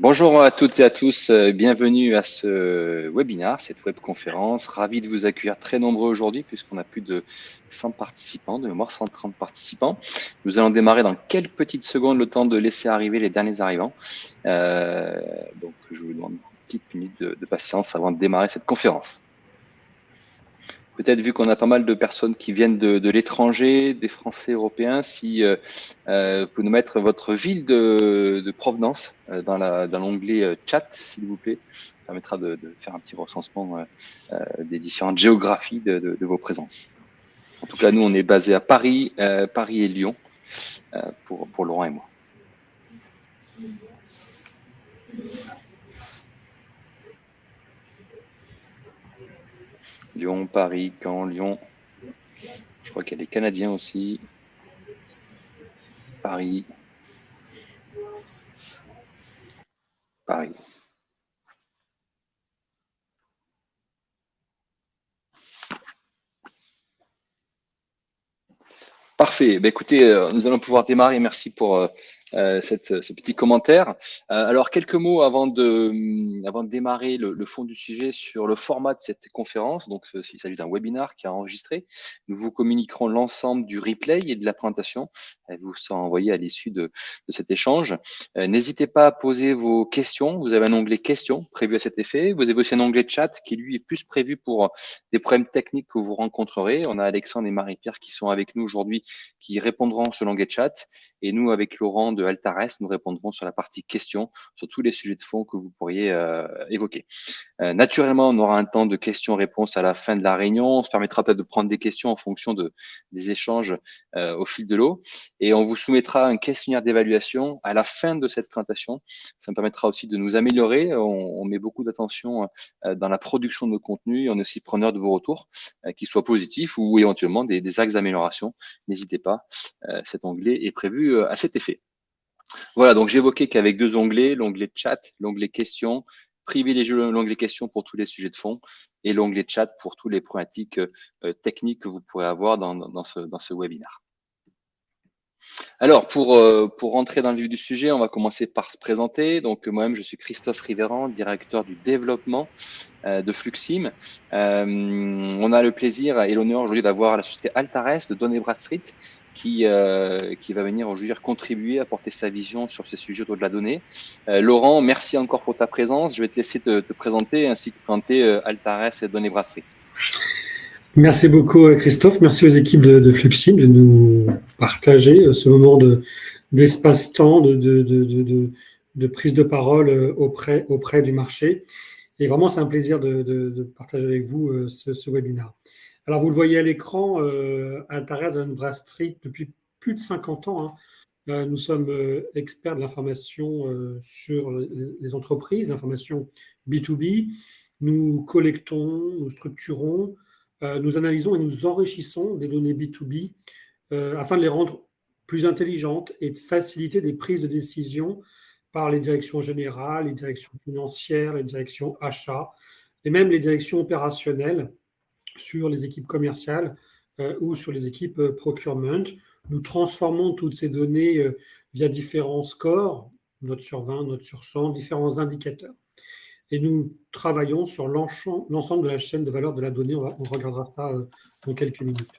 Bonjour à toutes et à tous, bienvenue à ce webinaire, cette webconférence. Ravi de vous accueillir très nombreux aujourd'hui puisqu'on a plus de 100 participants, de mémoire 130 participants. Nous allons démarrer dans quelques petites secondes, le temps de laisser arriver les derniers arrivants. Donc je vous demande une petite minute de patience avant de démarrer cette conférence. Peut-être vu qu'on a pas mal de personnes qui viennent de l'étranger, des Français européens, si vous pouvez nous mettre votre ville de provenance dans l'onglet chat, s'il vous plaît, ça permettra de faire un petit recensement des différentes géographies de vos présences. En tout cas, nous, on est basé à Paris, Paris et Lyon, pour Laurent et moi. Lyon, Paris, Caen, Lyon. Je crois qu'il y a des Canadiens aussi. Paris. Paris. Parfait. Ben, écoutez, nous allons pouvoir démarrer. Merci pour ce petit commentaire. Alors, quelques mots avant de démarrer le fond du sujet sur le format de cette conférence. Donc, il s'agit d'un webinaire qui est enregistré. Nous vous communiquerons l'ensemble du replay et de la présentation. Elle vous sera envoyée à l'issue de cet échange. N'hésitez pas à poser vos questions. Vous avez un onglet questions prévu à cet effet. Vous avez aussi un onglet chat qui, lui, est plus prévu pour des problèmes techniques que vous rencontrerez. On a Alexandre et Marie-Pierre qui sont avec nous aujourd'hui, qui répondront sur l'onglet chat. Et nous, avec Laurent de Altares, nous répondrons sur la partie questions, sur tous les sujets de fond que vous pourriez évoquer. Naturellement, on aura un temps de questions-réponses à la fin de la réunion. On se permettra peut-être de prendre des questions en fonction des échanges au fil de l'eau. Et on vous soumettra un questionnaire d'évaluation à la fin de cette présentation. Ça me permettra aussi de nous améliorer. On met beaucoup d'attention dans la production de nos contenus. On est aussi preneur de vos retours, qu'ils soient positifs ou éventuellement des axes d'amélioration. N'hésitez pas, cet onglet est prévu à cet effet. Voilà, donc j'évoquais qu'avec deux onglets, l'onglet chat, l'onglet questions, privilégiez l'onglet questions pour tous les sujets de fond et l'onglet chat pour tous les problématiques techniques que vous pourrez avoir dans ce webinaire. Alors, pour rentrer dans le vif du sujet, on va commencer par se présenter. Donc, moi-même, je suis Christophe Rivéran, directeur du développement de Fluxim. On a le plaisir et l'honneur aujourd'hui d'avoir la société Altares de Dun & Bradstreet qui va venir aujourd'hui contribuer, apporter sa vision sur ces sujets autour de la donnée. Laurent, merci encore pour ta présence. Je vais te laisser te présenter ainsi que présenter Altares et Dun & Bradstreet. Merci beaucoup Christophe, merci aux équipes de Fluxim de nous partager ce moment d'espace-temps, de prise de parole auprès du marché. Et vraiment, c'est un plaisir de partager avec vous ce webinaire. Alors, vous le voyez à l'écran, Altares Dun & Bradstreet, depuis plus de 50 ans, nous sommes experts de l'information sur les entreprises, l'information B2B. Nous collectons, nous structurons, nous analysons et nous enrichissons des données B2B afin de les rendre plus intelligentes et de faciliter des prises de décision par les directions générales, les directions financières, les directions achats et même les directions opérationnelles sur les équipes commerciales ou sur les équipes procurement. Nous transformons toutes ces données via différents scores, note sur 20, note sur 100, différents indicateurs. Et nous travaillons sur l'ensemble de la chaîne de valeur de la donnée. On regardera ça dans quelques minutes.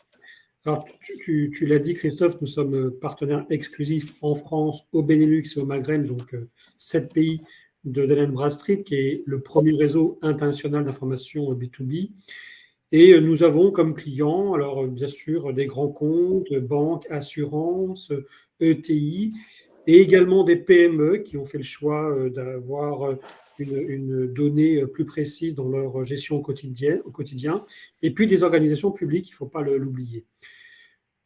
Alors, tu l'as dit, Christophe, nous sommes partenaires exclusifs en France, au Benelux et au Maghreb, donc 7 pays de Dun & Bradstreet, qui est le premier réseau international d'information B2B. Et nous avons comme clients, alors bien sûr, des grands comptes, banques, assurances, ETI, et également des PME qui ont fait le choix d'avoir une donnée plus précise dans leur gestion au quotidien, et puis des organisations publiques, il ne faut pas l'oublier.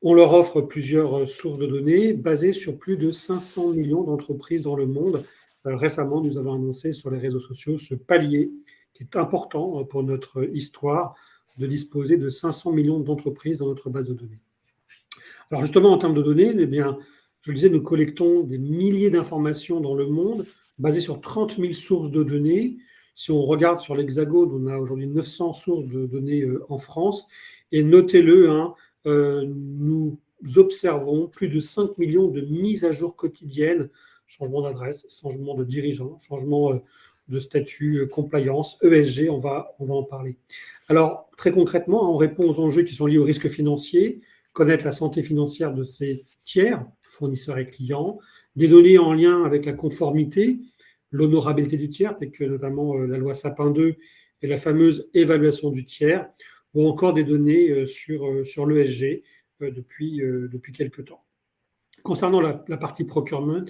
On leur offre plusieurs sources de données basées sur plus de 500 millions d'entreprises dans le monde. Récemment, nous avons annoncé sur les réseaux sociaux ce palier qui est important pour notre histoire, de disposer de 500 millions d'entreprises dans notre base de données. Alors justement, en termes de données, eh bien, je le disais, nous collectons des milliers d'informations dans le monde, basées sur 30 000 sources de données. Si on regarde sur l'Hexagone, on a aujourd'hui 900 sources de données en France. Et notez-le, nous observons plus de 5 millions de mises à jour quotidiennes changement d'adresse, changement de dirigeant, changement de statut, compliance, ESG, on va en parler. Alors, très concrètement, on répond aux enjeux qui sont liés au risque financier, connaître la santé financière de ses tiers, fournisseurs et clients, des données en lien avec la conformité, l'honorabilité du tiers, telles que notamment la loi Sapin 2 et la fameuse évaluation du tiers, ou encore des données sur l'ESG depuis quelques temps. Concernant la partie procurement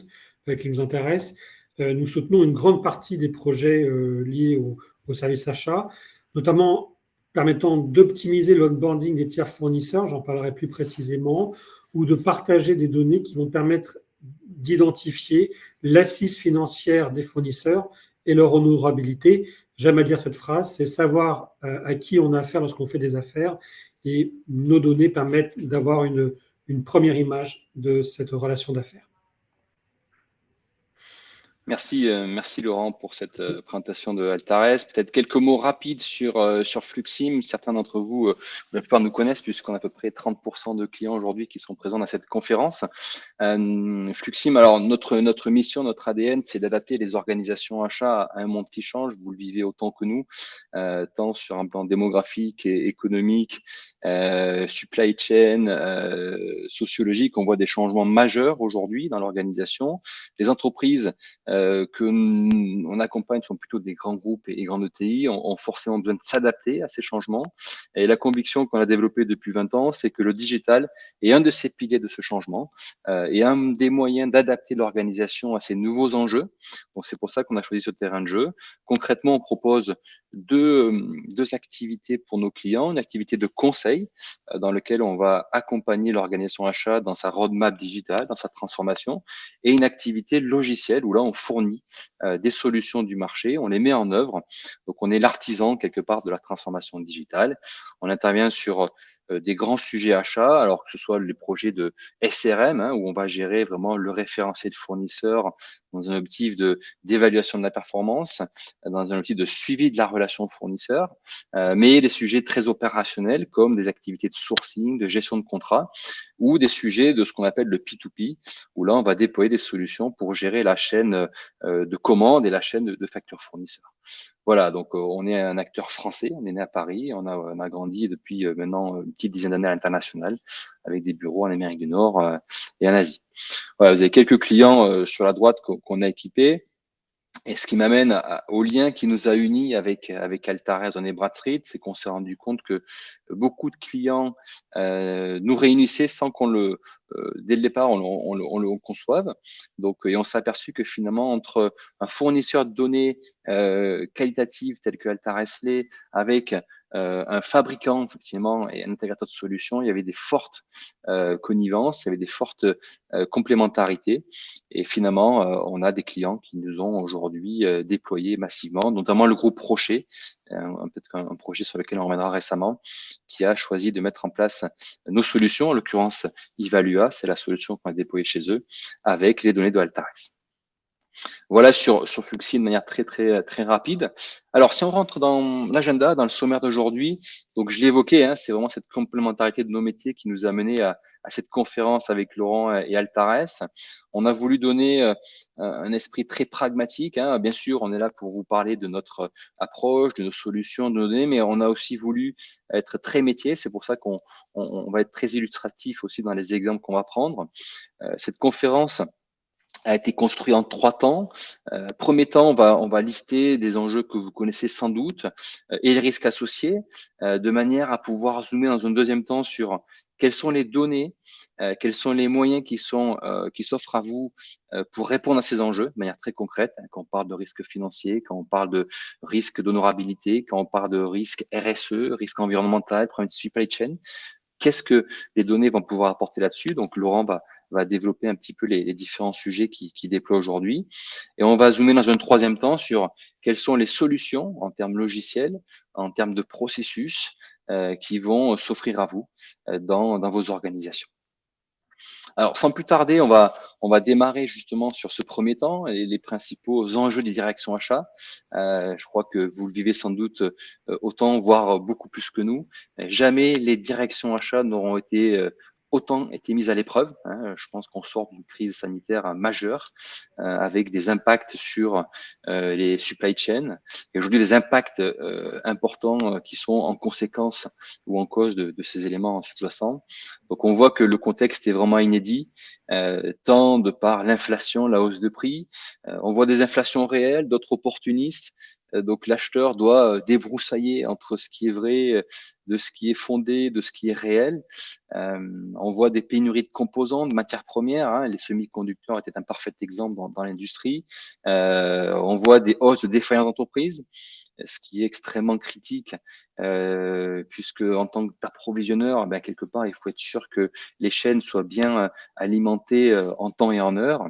qui nous intéresse, nous soutenons une grande partie des projets liés au service achat, notamment permettant d'optimiser l'onboarding des tiers fournisseurs, j'en parlerai plus précisément, ou de partager des données qui vont permettre d'identifier l'assise financière des fournisseurs et leur honorabilité. J'aime à dire cette phrase, c'est savoir à qui on a affaire lorsqu'on fait des affaires, et nos données permettent d'avoir une première image de cette relation d'affaires. Merci, merci Laurent pour cette présentation de Altares. Peut-être quelques mots rapides sur Fluxim. Certains d'entre vous, la plupart nous connaissent puisqu'on a à peu près 30% de clients aujourd'hui qui sont présents dans cette conférence. Fluxim, alors notre mission, notre ADN, c'est d'adapter les organisations achats à un monde qui change. Vous le vivez autant que nous, tant sur un plan démographique et économique, supply chain, sociologique. On voit des changements majeurs aujourd'hui dans l'organisation. Les entreprises on accompagne sont plutôt des grands groupes et grandes ETI, ont forcément besoin de s'adapter à ces changements. Et la conviction qu'on a développée depuis 20 ans, c'est que le digital est un de ces piliers de ce changement et un des moyens d'adapter l'organisation à ces nouveaux enjeux. Donc c'est pour ça qu'on a choisi ce terrain de jeu. Concrètement, on propose deux activités pour nos clients, une activité de conseil dans lequel on va accompagner l'organisation achat dans sa roadmap digitale, dans sa transformation, et une activité logicielle où là on fournit des solutions du marché, on les met en œuvre. Donc on est l'artisan quelque part de la transformation digitale. On intervient sur des grands sujets achats, alors que ce soit les projets de SRM, où on va gérer vraiment le référentiel de fournisseurs dans un objectif d'évaluation de la performance, dans un objectif de suivi de la relation fournisseur, mais des sujets très opérationnels comme des activités de sourcing, de gestion de contrat, ou des sujets de ce qu'on appelle le P2P, où là on va déployer des solutions pour gérer la chaîne de commandes et la chaîne de factures fournisseurs. Voilà, donc on est un acteur français, on est né à Paris, on a grandi depuis maintenant une petite dizaine d'années à l'international, avec des bureaux en Amérique du Nord et en Asie. Voilà, vous avez quelques clients sur la droite qu'on a équipés. Et ce qui m'amène au lien qui nous a unis avec Altares on Brad Street, c'est qu'on s'est rendu compte que beaucoup de clients nous réunissaient sans qu'on dès le départ, on le conçoive. Donc, et on s'est aperçu que finalement, entre un fournisseur de données qualitatives tel que Altares l'est, avec un fabricant effectivement et un intégrateur de solutions, il y avait des fortes connivences, il y avait des fortes complémentarités. Et finalement, on a des clients qui nous ont aujourd'hui déployés massivement, notamment le groupe Rocher, un projet sur lequel on reviendra récemment, qui a choisi de mettre en place nos solutions, en l'occurrence Evalua, c'est la solution qu'on a déployée chez eux, avec les données de Altares. Voilà sur Fluxi de manière très rapide. Alors, si on rentre dans l'agenda, dans le sommaire d'aujourd'hui, donc je l'ai évoqué, c'est vraiment cette complémentarité de nos métiers qui nous a mené à cette conférence avec Laurent et Altares. On a voulu donner un esprit très pragmatique. Bien sûr, on est là pour vous parler de notre approche, de nos solutions, de nos données, mais on a aussi voulu être très métier. C'est pour ça qu'on va être très illustratif aussi dans les exemples qu'on va prendre. Cette conférence a été construit en 3 temps. Premier temps, on va lister des enjeux que vous connaissez sans doute et les risques associés, de manière à pouvoir zoomer dans un deuxième temps sur quelles sont les données, quels sont les moyens qui s'offrent à vous pour répondre à ces enjeux de manière très concrète, quand on parle de risque financier, quand on parle de risque d'honorabilité, quand on parle de risque RSE, risque environnemental, problème de supply chain. Qu'est-ce que les données vont pouvoir apporter là-dessus? Donc, Laurent va développer un petit peu les différents sujets qui déploient aujourd'hui. Et on va zoomer dans un troisième temps sur quelles sont les solutions en termes logiciels, en termes de processus qui vont s'offrir à vous dans vos organisations. Alors, sans plus tarder, on va démarrer justement sur ce premier temps et les principaux enjeux des directions achats. Je crois que vous le vivez sans doute autant, voire beaucoup plus que nous. Jamais les directions achats n'auront été autant été mises à l'épreuve. Je pense qu'on sort d'une crise sanitaire majeure avec des impacts sur les supply chains et aujourd'hui des impacts importants qui sont en conséquence ou en cause de ces éléments sous-jacents. Donc on voit que le contexte est vraiment inédit, tant de par l'inflation, la hausse de prix. On voit des inflations réelles, d'autres opportunistes. Donc l'acheteur doit débroussailler entre ce qui est vrai, de ce qui est fondé, de ce qui est réel. On voit des pénuries de composants, de matières premières. Les semi-conducteurs étaient un parfait exemple dans l'industrie. On voit des hausses de défaillances d'entreprises, ce qui est extrêmement critique, puisque en tant qu'approvisionneur, quelque part, il faut être sûr que les chaînes soient bien alimentées en temps et en heure.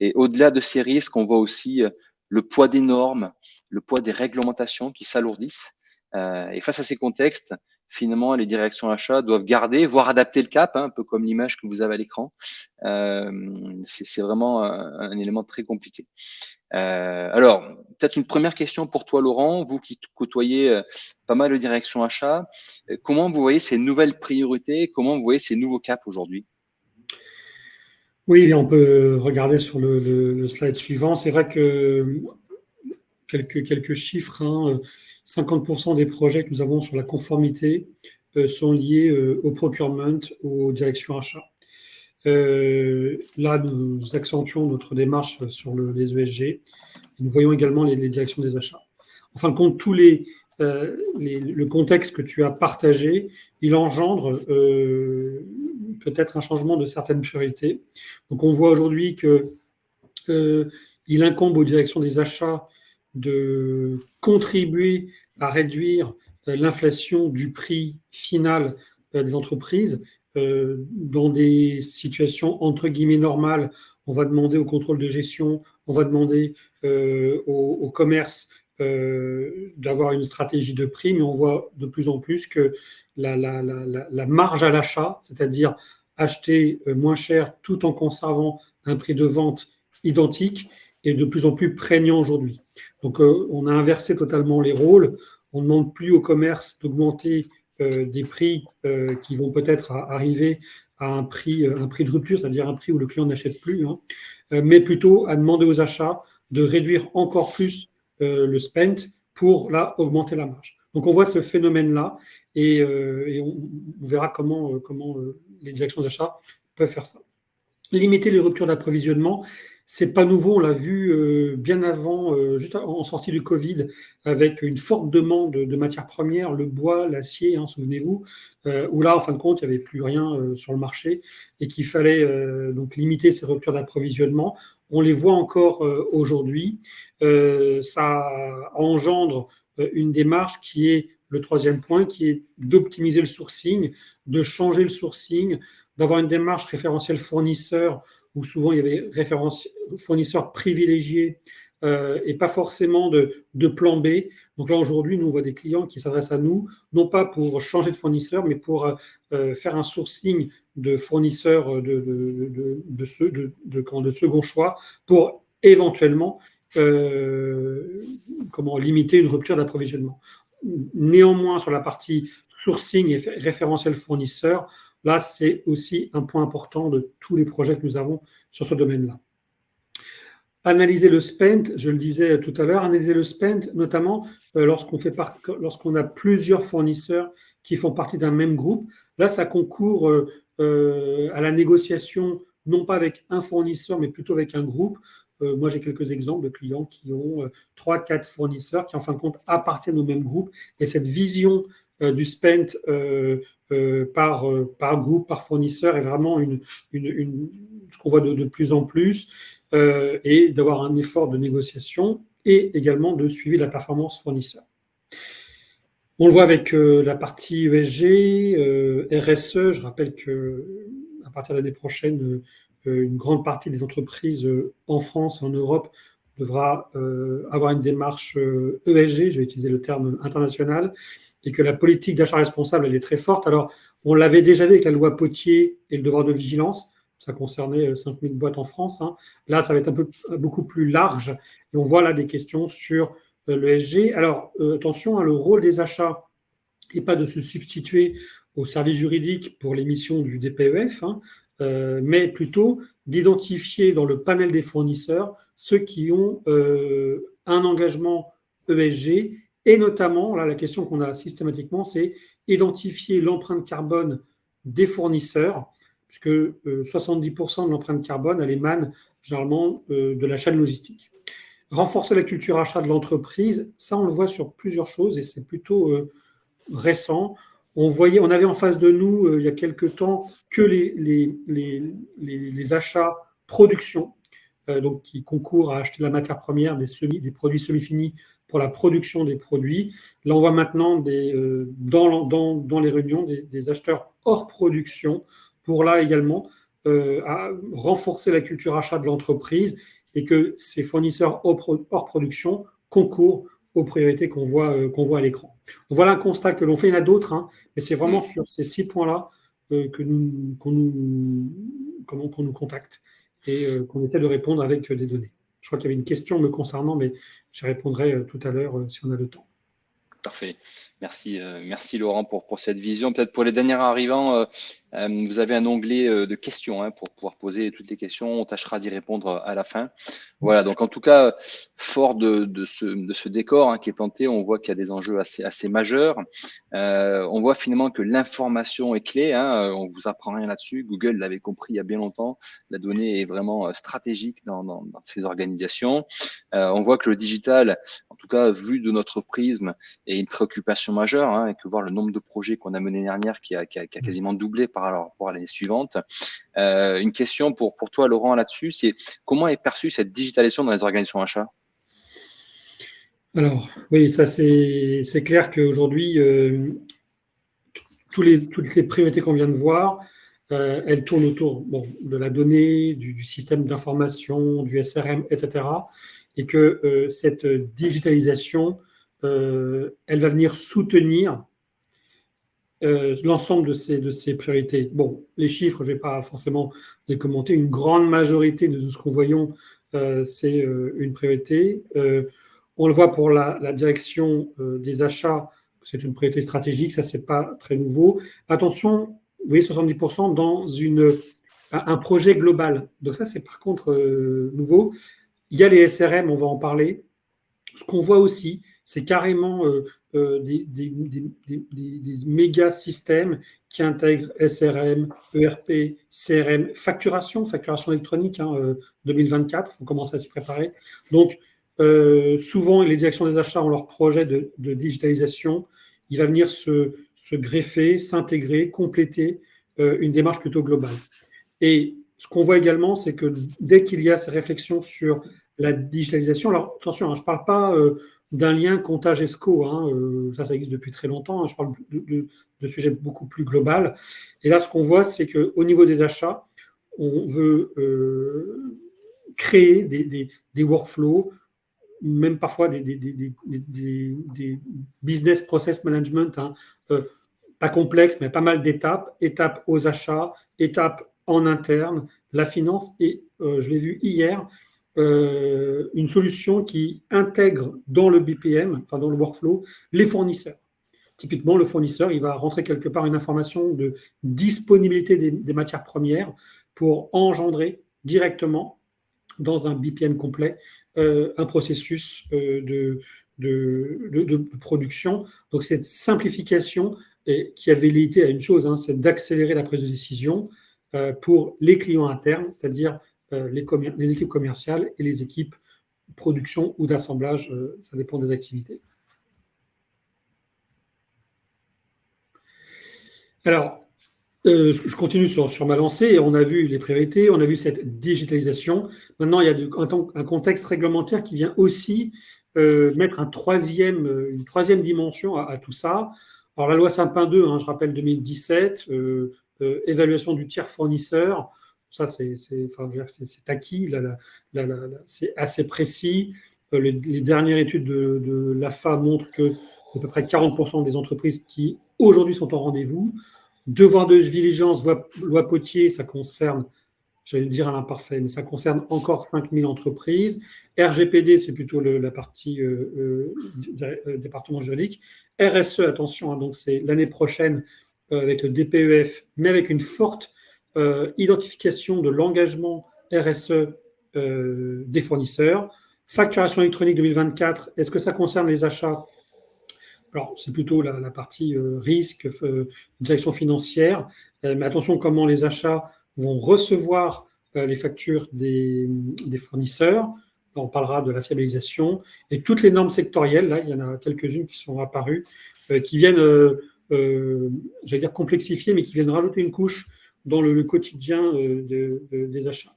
Et au-delà de ces risques, on voit aussi le poids des normes, le poids des réglementations qui s'alourdissent. Et face à ces contextes, finalement, les directions achats doivent garder, voire adapter le cap, un peu comme l'image que vous avez à l'écran. C'est vraiment un élément très compliqué. Alors, peut-être une première question pour toi, Laurent, vous qui côtoyez pas mal de directions achats. Comment vous voyez ces nouvelles priorités? Comment vous voyez ces nouveaux caps aujourd'hui? Oui, on peut regarder sur le slide suivant. C'est vrai que quelques chiffres, 50% des projets que nous avons sur la conformité sont liés au procurement, aux directions achats. Là, nous accentuons notre démarche sur les ESG. Nous voyons également les directions des achats. En fin de compte, le contexte que tu as partagé, il engendre peut-être un changement de certaines priorités. Donc, on voit aujourd'hui qu'il incombe aux directions des achats de contribuer à réduire l'inflation du prix final des entreprises. Dans des situations entre guillemets normales, on va demander au contrôle de gestion, on va demander au commerce d'avoir une stratégie de prix, mais on voit de plus en plus que la marge à l'achat, c'est-à-dire acheter moins cher tout en conservant un prix de vente identique, est de plus en plus prégnant aujourd'hui. Donc on a inversé totalement les rôles. On ne demande plus au commerce d'augmenter des prix qui vont peut-être arriver à un prix de rupture, c'est-à-dire un prix où le client n'achète plus, mais plutôt à demander aux achats de réduire encore plus le spend pour là augmenter la marge. Donc on voit ce phénomène-là et on verra comment les directions d'achat peuvent faire ça. Limiter les ruptures d'approvisionnement, c'est pas nouveau, on l'a vu bien avant, juste en sortie du Covid, avec une forte demande de matières premières, le bois, l'acier, souvenez-vous, où là, en fin de compte, il n'y avait plus rien sur le marché et qu'il fallait donc limiter ces ruptures d'approvisionnement. On les voit encore aujourd'hui. Ça engendre une démarche qui est le troisième point, qui est d'optimiser le sourcing, de changer le sourcing, d'avoir une démarche référentielle fournisseur où souvent il y avait fournisseurs privilégiés et pas forcément de plan B. Donc là, aujourd'hui, nous, on voit des clients qui s'adressent à nous, non pas pour changer de fournisseur, mais pour faire un sourcing de fournisseurs de second choix pour éventuellement limiter une rupture d'approvisionnement. Néanmoins, sur la partie sourcing et référentiel fournisseur, là, c'est aussi un point important de tous les projets que nous avons sur ce domaine-là. Analyser le spend, je le disais tout à l'heure, analyser le spend, notamment lorsqu'on a plusieurs fournisseurs qui font partie d'un même groupe. Là, ça concourt à la négociation, non pas avec un fournisseur, mais plutôt avec un groupe. Moi, j'ai quelques exemples de clients qui ont 3-4 fournisseurs qui, en fin de compte, appartiennent au même groupe. Et cette vision du spend par groupe, par fournisseur, est vraiment ce qu'on voit de plus en plus, et d'avoir un effort de négociation et également de suivi de la performance fournisseur. On le voit avec la partie ESG, RSE. Je rappelle qu'à partir de l'année prochaine, une grande partie des entreprises en France et en Europe devra avoir une démarche ESG, je vais utiliser le terme international, et que la politique d'achat responsable, elle est très forte. Alors, on l'avait déjà vu avec la loi Potier et le devoir de vigilance. Ça concernait 5000 boîtes en France. Là, ça va être beaucoup plus large. Et on voit là des questions sur l'ESG. Alors, attention, le rôle des achats n'est pas de se substituer au service juridique pour l'émission du DPEF, mais plutôt d'identifier dans le panel des fournisseurs ceux qui ont un engagement ESG, et notamment, là, la question qu'on a systématiquement, c'est identifier l'empreinte carbone des fournisseurs, puisque 70% de l'empreinte carbone, elle émane généralement de la chaîne logistique. Renforcer la culture achat de l'entreprise, ça on le voit sur plusieurs choses et c'est plutôt récent. On avait en face de nous, il y a quelques temps, que les achats production, donc qui concourent à acheter de la matière première, des produits semi-finis pour la production des produits. Là, on voit maintenant dans les réunions des acheteurs hors production pour là également renforcer la culture achat de l'entreprise et que ces fournisseurs hors production concourent aux priorités qu'on voit à l'écran. Voilà un constat que l'on fait. Il y en a d'autres, mais c'est vraiment sur ces 6 points-là qu'on nous contacte et qu'on essaie de répondre avec des données. Je crois qu'il y avait une question me concernant, mais j'y répondrai tout à l'heure si on a le temps. Parfait. Merci Laurent pour cette vision. Peut-être pour les derniers arrivants, vous avez un onglet de questions pour pouvoir poser toutes les questions. On tâchera d'y répondre à la fin. Voilà, donc en tout cas, fort de ce décor qui est planté, on voit qu'il y a des enjeux assez majeurs. On voit finalement que l'information est clé. On vous apprend rien là-dessus. Google l'avait compris il y a bien longtemps. La donnée est vraiment stratégique dans ces organisations. On voit que le digital, en tout cas vu de notre prisme, est une préoccupation majeure, et que voir le nombre de projets qu'on a menés dernière qui a quasiment doublé par rapport à l'année suivante. Une question pour toi, Laurent, là-dessus, c'est comment est perçue cette digitalisation dans les organisations achats? Alors, oui, ça c'est clair qu'aujourd'hui, toutes les priorités qu'on vient de voir, elles tournent autour de la donnée, du système d'information, du SRM, etc. Et que cette digitalisation, elle va venir soutenir l'ensemble de ces priorités. Bon, les chiffres, je ne vais pas forcément les commenter. Une grande majorité de tout ce qu'on voyons, c'est une priorité. On le voit pour la direction des achats, c'est une priorité stratégique, ça, c'est pas très nouveau. Attention, vous voyez, 70% dans un projet global. Donc ça, c'est par contre nouveau. Il y a les SRM, on va en parler. Ce qu'on voit aussi, c'est carrément des méga systèmes qui intègrent SRM, ERP, CRM, facturation électronique 2024, il faut commencer à s'y préparer. Donc, souvent, les directions des achats ont leur projet de digitalisation. Il va venir se greffer, s'intégrer, compléter une démarche plutôt globale. Et ce qu'on voit également, c'est que dès qu'il y a ces réflexions sur la digitalisation, alors attention, je ne parle pas d'un lien comptage-esco, ça existe depuis très longtemps, je parle de sujets beaucoup plus global. Et là, ce qu'on voit, c'est qu'au niveau des achats, on veut créer des workflows, même parfois des business process management, pas complexes, mais pas mal d'étapes, étapes aux achats, étapes en interne, la finance, et je l'ai vu hier, une solution qui intègre dans le BPM, enfin dans le workflow, les fournisseurs. Typiquement, le fournisseur, il va rentrer quelque part une information de disponibilité des matières premières pour engendrer directement dans un BPM complet un processus de production. Donc cette simplification qui a velléité à une chose, c'est d'accélérer la prise de décision pour les clients internes, c'est-à-dire les équipes commerciales et les équipes production ou d'assemblage, ça dépend des activités. Alors, je continue sur ma lancée. On a vu les priorités, on a vu cette digitalisation. Maintenant, il y a un contexte réglementaire qui vient aussi mettre une troisième dimension à tout ça. Alors, la loi Sapin 2, je rappelle 2017, évaluation du tiers fournisseur. Ça, c'est acquis, c'est assez précis. Les dernières études de l'AFA montrent que à peu près 40% des entreprises qui aujourd'hui sont en rendez-vous. Devoir de diligence, loi Potier, ça concerne, j'allais le dire à l'imparfait, mais ça concerne encore 5000 entreprises. RGPD, c'est plutôt la partie département juridique. RSE, attention, donc c'est l'année prochaine, avec le DPEF, mais avec une forte identification de l'engagement RSE des fournisseurs. Facturation électronique 2024, est-ce que ça concerne les achats? Alors, c'est plutôt la partie risque, direction financière, mais attention comment les achats vont recevoir les factures des fournisseurs. On parlera de la fiabilisation et toutes les normes sectorielles. Là, il y en a quelques-unes qui sont apparues, qui viennent, j'allais dire complexifier, mais qui viennent rajouter une couche dans le quotidien des achats.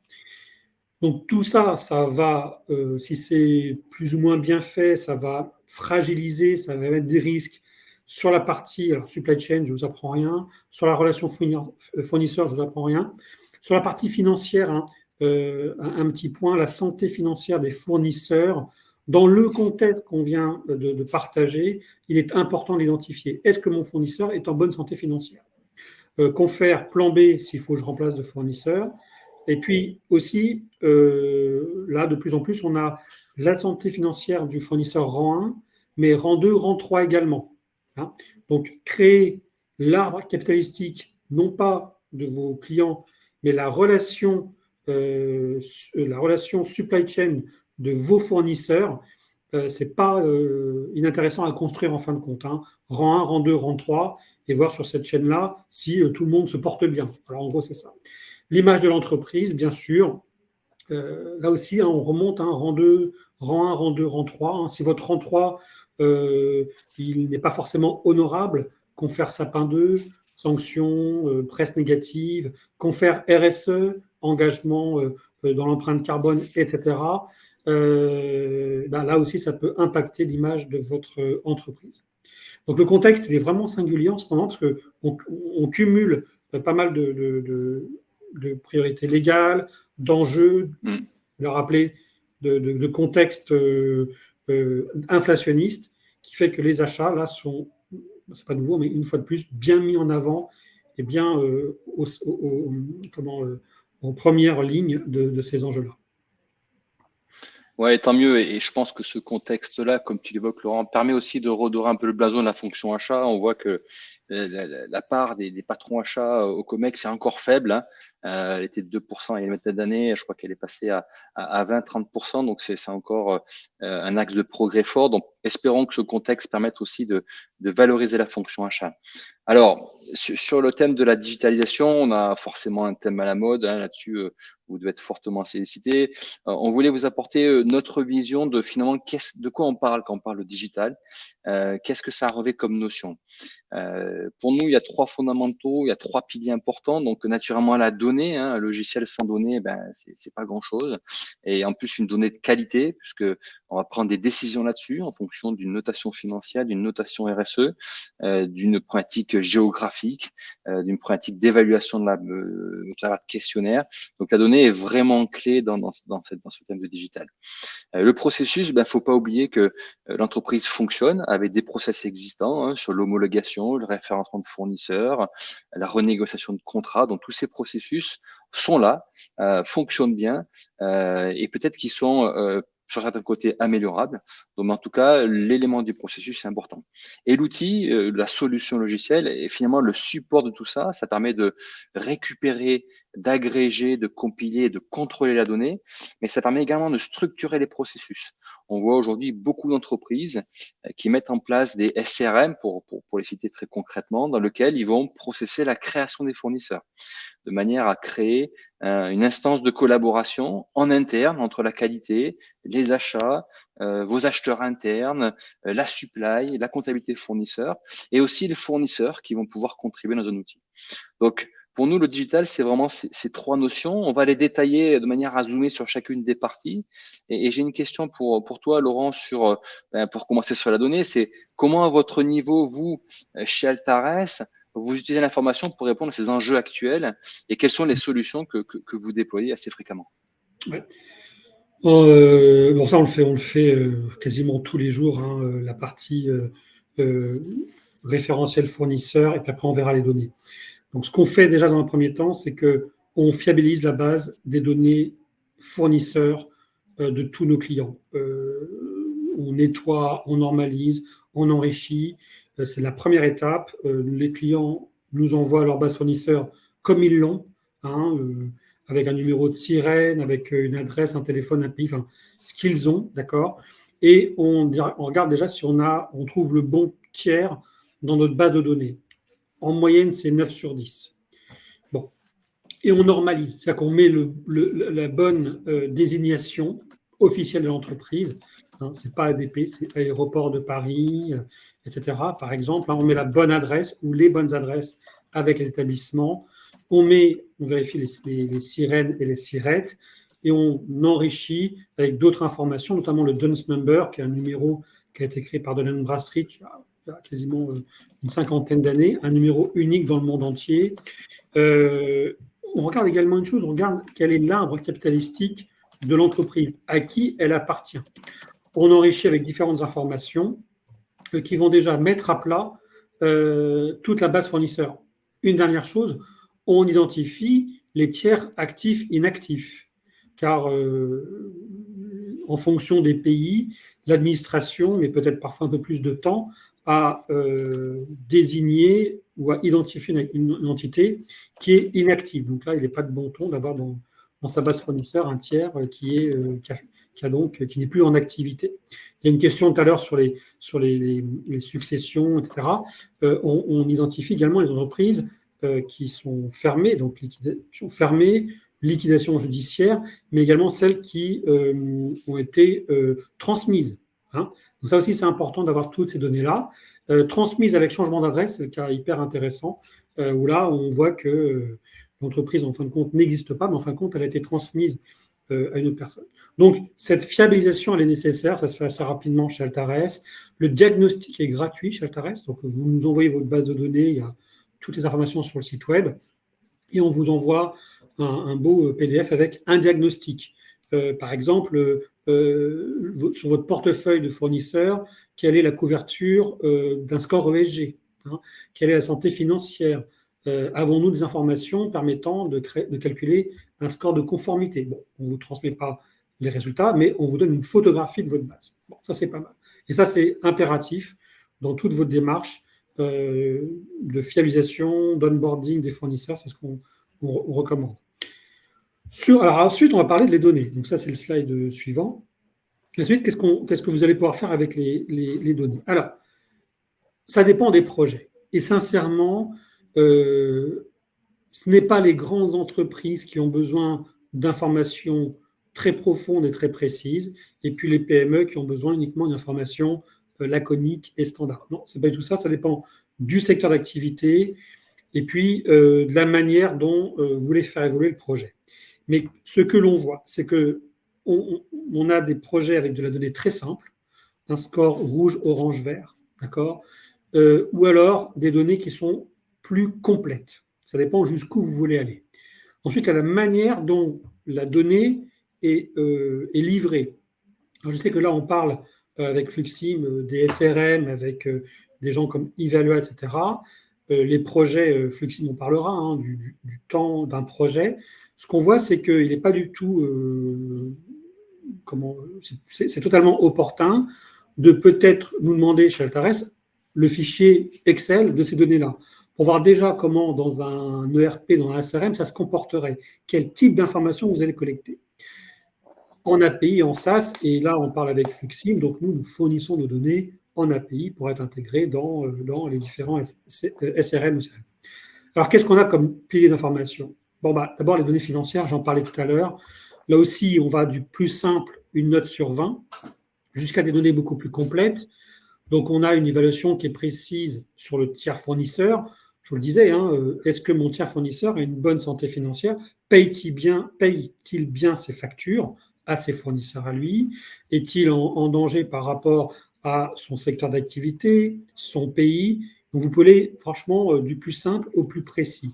Donc tout ça, ça va, si c'est plus ou moins bien fait, ça va fragiliser, ça va mettre des risques sur la partie alors, supply chain, je ne vous apprends rien, sur la relation fournisseur, je ne vous apprends rien, sur la partie financière, hein, un petit point, la santé financière des fournisseurs. Dans le contexte qu'on vient de partager, il est important de l'identifier. Est-ce que mon fournisseur est en bonne santé financière? Confère plan B s'il faut que je remplace de fournisseur. Et puis aussi, là, de plus en plus, on a la santé financière du fournisseur rang 1, mais rang 2, rang 3 également. Hein. Donc, créer l'arbre capitalistique, non pas de vos clients, mais la relation supply chain de vos fournisseurs, ce n'est pas inintéressant à construire en fin de compte. Hein. Rang 1, rang 2, rang 3, et voir sur cette chaîne-là si tout le monde se porte bien. Alors, en gros, c'est ça. L'image de l'entreprise, bien sûr. Là aussi, hein, on remonte, hein, rang 2, rang 1, rang 2, rang 3. Hein. Si votre rang 3, il n'est pas forcément honorable, confère sapin 2, sanctions, presse négative, confère RSE, engagement dans l'empreinte carbone, etc. Là aussi, ça peut impacter l'image de votre entreprise. Donc le contexte, il est vraiment singulier en ce moment parce qu'on cumule pas mal de priorités légales, d'enjeux, je le rappeler, de contexte inflationniste qui fait que les achats, là, sont, c'est pas nouveau, mais une fois de plus, bien mis en avant et bien en première ligne de ces enjeux-là. Ouais, tant mieux. Et je pense que ce contexte-là, comme tu l'évoques, Laurent, permet aussi de redorer un peu le blason de la fonction achat. On voit que la part des patrons achats au COMEX est encore faible. Hein. Elle était de 2% il y a une vingtaine d'années. Je crois qu'elle est passée à 20-30%. Donc, c'est encore un axe de progrès fort. Donc, espérons que ce contexte permette aussi de valoriser la fonction achat. Alors, sur le thème de la digitalisation, on a forcément un thème à la mode. Hein, là-dessus, vous devez être fortement sollicité. On voulait vous apporter notre vision de finalement de quoi on parle quand on parle de digital. Qu'est-ce que ça revêt comme notion? Pour nous, il y a trois fondamentaux, il y a trois piliers importants. Donc, naturellement, la donnée, hein, un logiciel sans données, ben, c'est pas grand-chose. Et en plus, une donnée de qualité, puisque on va prendre des décisions là-dessus en fonction d'une notation financière, d'une notation RSE, d'une problématique géographique, d'une problématique d'évaluation de la questionnaire. Donc, la donnée est vraiment clé dans ce thème de digital. Le processus, faut pas oublier que l'entreprise fonctionne avec des process existants hein, sur l'homologation, le référencement de fournisseurs, la renégociation de contrats. Donc tous ces processus sont là, fonctionnent bien et peut-être qu'ils sont sur certains côtés améliorables. Donc en tout cas, l'élément du processus est important. Et l'outil, la solution logicielle est finalement le support de tout ça. Ça permet de récupérer, d'agréger, de compiler, de contrôler la donnée, mais ça permet également de structurer les processus. On voit aujourd'hui beaucoup d'entreprises qui mettent en place des SRM, pour les citer très concrètement, dans lesquels ils vont processer la création des fournisseurs, de manière à créer une instance de collaboration en interne entre la qualité, les achats, vos acheteurs internes, la supply, la comptabilité fournisseur, et aussi les fournisseurs qui vont pouvoir contribuer dans un outil. Donc, pour nous, le digital, c'est vraiment ces trois notions. On va les détailler de manière à zoomer sur chacune des parties. Et j'ai une question pour toi, Laurent, pour commencer sur la donnée. C'est comment, à votre niveau, vous, chez Altares, vous utilisez l'information pour répondre à ces enjeux actuels et quelles sont les solutions que vous déployez assez fréquemment? Ouais. Ça, on le fait quasiment tous les jours, hein, la partie référentiel fournisseur, et puis après, on verra les données. Donc, ce qu'on fait déjà dans un premier temps, c'est qu'on fiabilise la base des données fournisseurs de tous nos clients. On nettoie, on normalise, on enrichit. C'est la première étape. Les clients nous envoient leur base fournisseur comme ils l'ont, hein, avec un numéro de sirène, avec une adresse, un téléphone, un pays, enfin, ce qu'ils ont, d'accord. Et on regarde déjà si on trouve le bon tiers dans notre base de données. En moyenne, c'est 9 sur 10. Bon. Et on normalise, c'est-à-dire qu'on met la bonne désignation officielle de l'entreprise. Hein, ce n'est pas ADP, c'est Aéroport de Paris, etc. Par exemple, hein, on met la bonne adresse ou les bonnes adresses avec les établissements. On vérifie les sirènes et les sirettes et on enrichit avec d'autres informations, notamment le DUNS number, qui est un numéro qui a été créé par Dun & Bradstreet il y a quasiment une cinquantaine d'années, un numéro unique dans le monde entier. On regarde également une chose, on regarde quel est l'arbre capitalistique de l'entreprise, à qui elle appartient. On enrichit avec différentes informations qui vont déjà mettre à plat toute la base fournisseur. Une dernière chose, on identifie les tiers actifs inactifs, car en fonction des pays, l'administration, mais peut-être parfois un peu plus de temps, à désigner ou à identifier une entité qui est inactive. Donc là, il n'est pas de bon ton d'avoir dans sa base fournisseur un tiers qui n'est plus en activité. Il y a une question tout à l'heure sur les successions, etc. On identifie également les entreprises qui sont fermées, donc liquidation judiciaire, mais également celles qui ont été transmises. Hein. Donc ça aussi, c'est important d'avoir toutes ces données-là. Transmises avec changement d'adresse, c'est le cas hyper intéressant, où là, on voit que l'entreprise, en fin de compte, n'existe pas, mais en fin de compte, elle a été transmise à une autre personne. Donc, cette fiabilisation, elle est nécessaire, ça se fait assez rapidement chez Altares. Le diagnostic est gratuit chez Altares, donc vous nous envoyez votre base de données, il y a toutes les informations sur le site web, et on vous envoie un beau PDF avec un diagnostic. Par exemple, sur votre portefeuille de fournisseurs, quelle est la couverture d'un score ESG, hein, quelle est la santé financière, avons-nous des informations permettant de calculer un score de conformité. Bon, on ne vous transmet pas les résultats, mais on vous donne une photographie de votre base. Bon, ça, c'est pas mal. Et ça, c'est impératif dans toute votre démarche de fiabilisation, d'onboarding des fournisseurs, c'est ce qu'on recommande. Alors ensuite, on va parler des données. Donc ça, c'est le slide suivant. Ensuite, qu'est-ce que vous allez pouvoir faire avec les données? Alors, ça dépend des projets. Et sincèrement, ce n'est pas les grandes entreprises qui ont besoin d'informations très profondes et très précises, et puis les PME qui ont besoin uniquement d'informations laconiques et standards. Non, ce n'est pas du tout ça. Ça dépend du secteur d'activité et puis de la manière dont vous voulez faire évoluer le projet. Mais ce que l'on voit, c'est qu'on a des projets avec de la donnée très simple, un score rouge, orange, vert, d'accord, ou alors des données qui sont plus complètes. Ça dépend jusqu'où vous voulez aller. Ensuite, il y a la manière dont la donnée est livrée. Alors, je sais que là, on parle avec Fluxim des SRM, avec des gens comme Evalua, etc. Les projets, Fluxim, on parlera hein, du temps d'un projet. Ce qu'on voit, c'est qu'il n'est pas du tout c'est totalement opportun de peut-être nous demander chez Altares le fichier Excel de ces données-là, pour voir déjà comment dans un ERP, dans un SRM, ça se comporterait, quel type d'informations vous allez collecter. En API, en SaaS, et là on parle avec Fluxim, donc nous fournissons nos données en API pour être intégrées dans les différents SRM. Alors qu'est-ce qu'on a comme pilier d'information? Bon, d'abord les données financières, j'en parlais tout à l'heure. Là aussi, on va du plus simple, une note sur 20, jusqu'à des données beaucoup plus complètes. Donc, on a une évaluation qui est précise sur le tiers fournisseur. Je vous le disais, hein, est-ce que mon tiers fournisseur a une bonne santé financière? Paye-t-il bien ses factures à ses fournisseurs à lui? Est-il en danger par rapport à son secteur d'activité, son pays? Donc, vous pouvez aller, franchement, du plus simple au plus précis.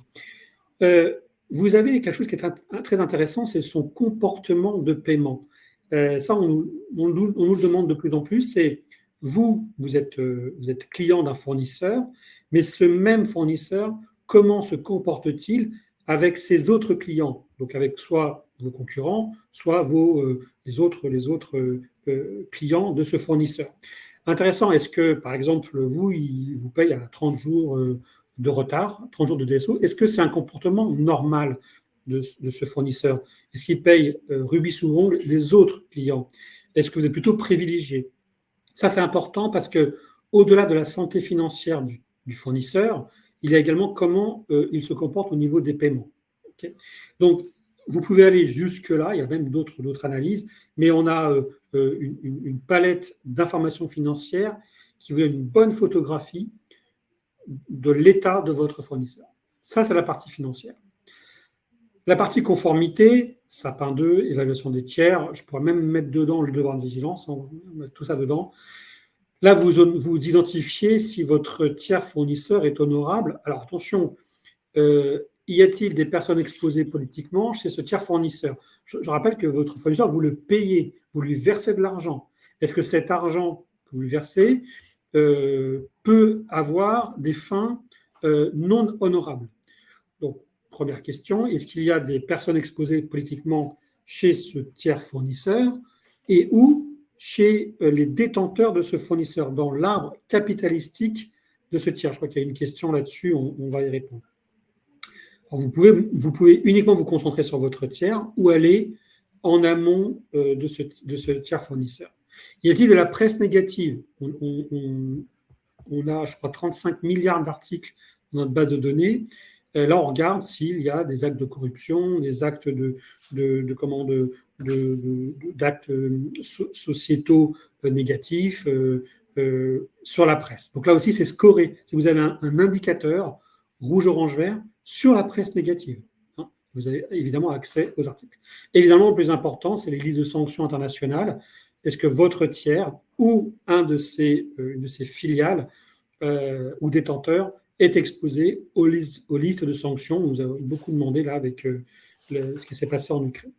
Vous avez quelque chose qui est très intéressant, c'est son comportement de paiement. Ça, on nous le demande de plus en plus. C'est vous êtes client d'un fournisseur, mais ce même fournisseur, comment se comporte-t-il avec ses autres clients? Donc avec soit vos concurrents, soit les autres clients de ce fournisseur. Intéressant, est-ce que, par exemple, il vous paye à 30 jours de retard, 30 jours de DSO. Est-ce que c'est un comportement normal de ce fournisseur? Est-ce qu'il paye rubis sous ongle les autres clients? Est-ce que vous êtes plutôt privilégié? Ça, c'est important parce que, au-delà de la santé financière du fournisseur, il y a également comment il se comporte au niveau des paiements. Okay. Donc, vous pouvez aller jusque-là, il y a même d'autres analyses, mais on a une palette d'informations financières qui vous donne une bonne photographie de l'état de votre fournisseur. Ça, c'est la partie financière. La partie conformité, sapin 2, évaluation des tiers, je pourrais même mettre dedans le devoir de vigilance, on va mettre tout ça dedans. Là, vous identifiez si votre tiers fournisseur est honorable. Alors attention, y a-t-il des personnes exposées politiquement chez ce tiers fournisseur? Je rappelle que votre fournisseur, vous le payez, vous lui versez de l'argent. Est-ce que cet argent que vous lui versez peut avoir des fins non honorables? Donc, première question, est-ce qu'il y a des personnes exposées politiquement chez ce tiers fournisseur et ou chez les détenteurs de ce fournisseur, dans l'arbre capitalistique de ce tiers? Je crois qu'il y a une question là-dessus, on va y répondre. Alors, vous pouvez uniquement vous concentrer sur votre tiers ou aller en amont de ce tiers fournisseur. Y a-t-il de la presse négative? On a, je crois, 35 milliards d'articles dans notre base de données. Là, on regarde s'il y a des actes de corruption, des actes d'actes sociétaux négatifs sur la presse. Donc là aussi, c'est scoré. Si vous avez un indicateur rouge, orange, vert sur la presse négative, hein, vous avez évidemment accès aux articles. Évidemment, le plus important, c'est les listes de sanctions internationales. Est-ce que votre tiers ou une de ses filiales ou détenteurs est exposé aux listes de sanctions? Nous avons beaucoup demandé là avec ce qui s'est passé en Ukraine.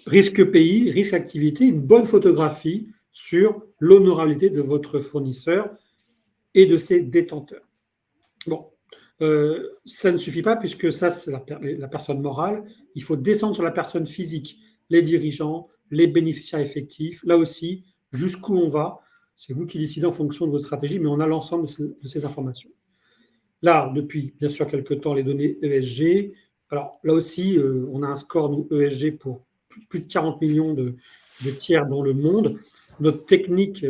Risque pays, risque activité, une bonne photographie sur l'honorabilité de votre fournisseur et de ses détenteurs. Bon, ça ne suffit pas puisque ça, c'est la personne morale. Il faut descendre sur la personne physique, les dirigeants, les bénéficiaires effectifs. Là aussi, jusqu'où on va, c'est vous qui décidez en fonction de votre stratégie, mais on a l'ensemble de ces informations. Là, depuis bien sûr quelques temps, les données ESG. Alors là aussi, on a un score, nous, ESG, pour plus de 40 millions de tiers dans le monde. Notre technique,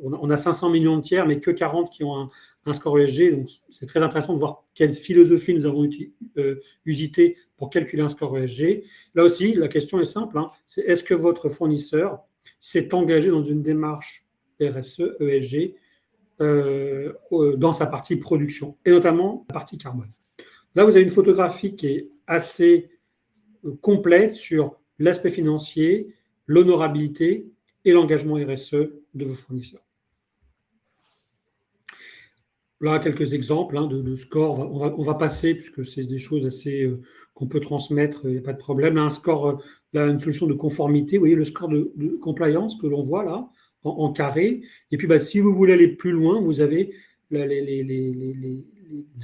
on a 500 millions de tiers, mais que 40 qui ont un score ESG. Donc, c'est très intéressant de voir quelle philosophie nous avons usité pour calculer un score ESG. Là aussi, la question est simple, hein, c'est est-ce que votre fournisseur s'est engagé dans une démarche RSE, ESG, dans sa partie production, et notamment la partie carbone. Là, vous avez une photographie qui est assez complète sur l'aspect financier, l'honorabilité et l'engagement RSE de vos fournisseurs. Là, quelques exemples de scores. On va passer, puisque c'est des choses assez qu'on peut transmettre, il n'y a pas de problème. Là, un score, là, une solution de conformité. Vous voyez le score de compliance que l'on voit là, en carré. Et puis, si vous voulez aller plus loin, vous avez les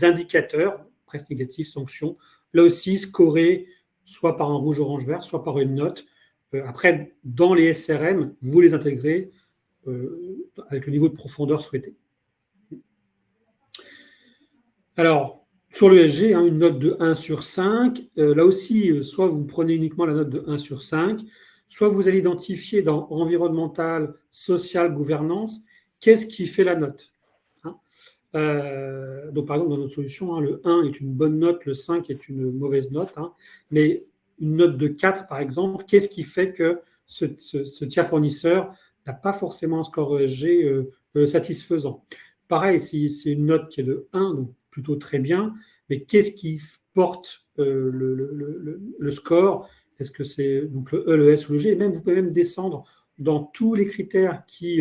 indicateurs, presse négative, sanctions. Là aussi, scorés soit par un rouge, orange, vert, soit par une note. Après, dans les SRM, vous les intégrez avec le niveau de profondeur souhaité. Alors, sur l'ESG, une note de 1 sur 5. Là aussi, soit vous prenez uniquement la note de 1 sur 5, soit vous allez identifier dans environnemental, social, gouvernance, qu'est-ce qui fait la note. Donc, par exemple, dans notre solution, le 1 est une bonne note, le 5 est une mauvaise note. Mais une note de 4, par exemple, qu'est-ce qui fait que ce tiers fournisseur n'a pas forcément un score ESG satisfaisant? Pareil, si c'est une note qui est de 1, donc plutôt très bien, mais qu'est-ce qui porte le score? Est-ce que c'est donc le E, le S ou le G? Et même, vous pouvez même descendre dans tous les critères qui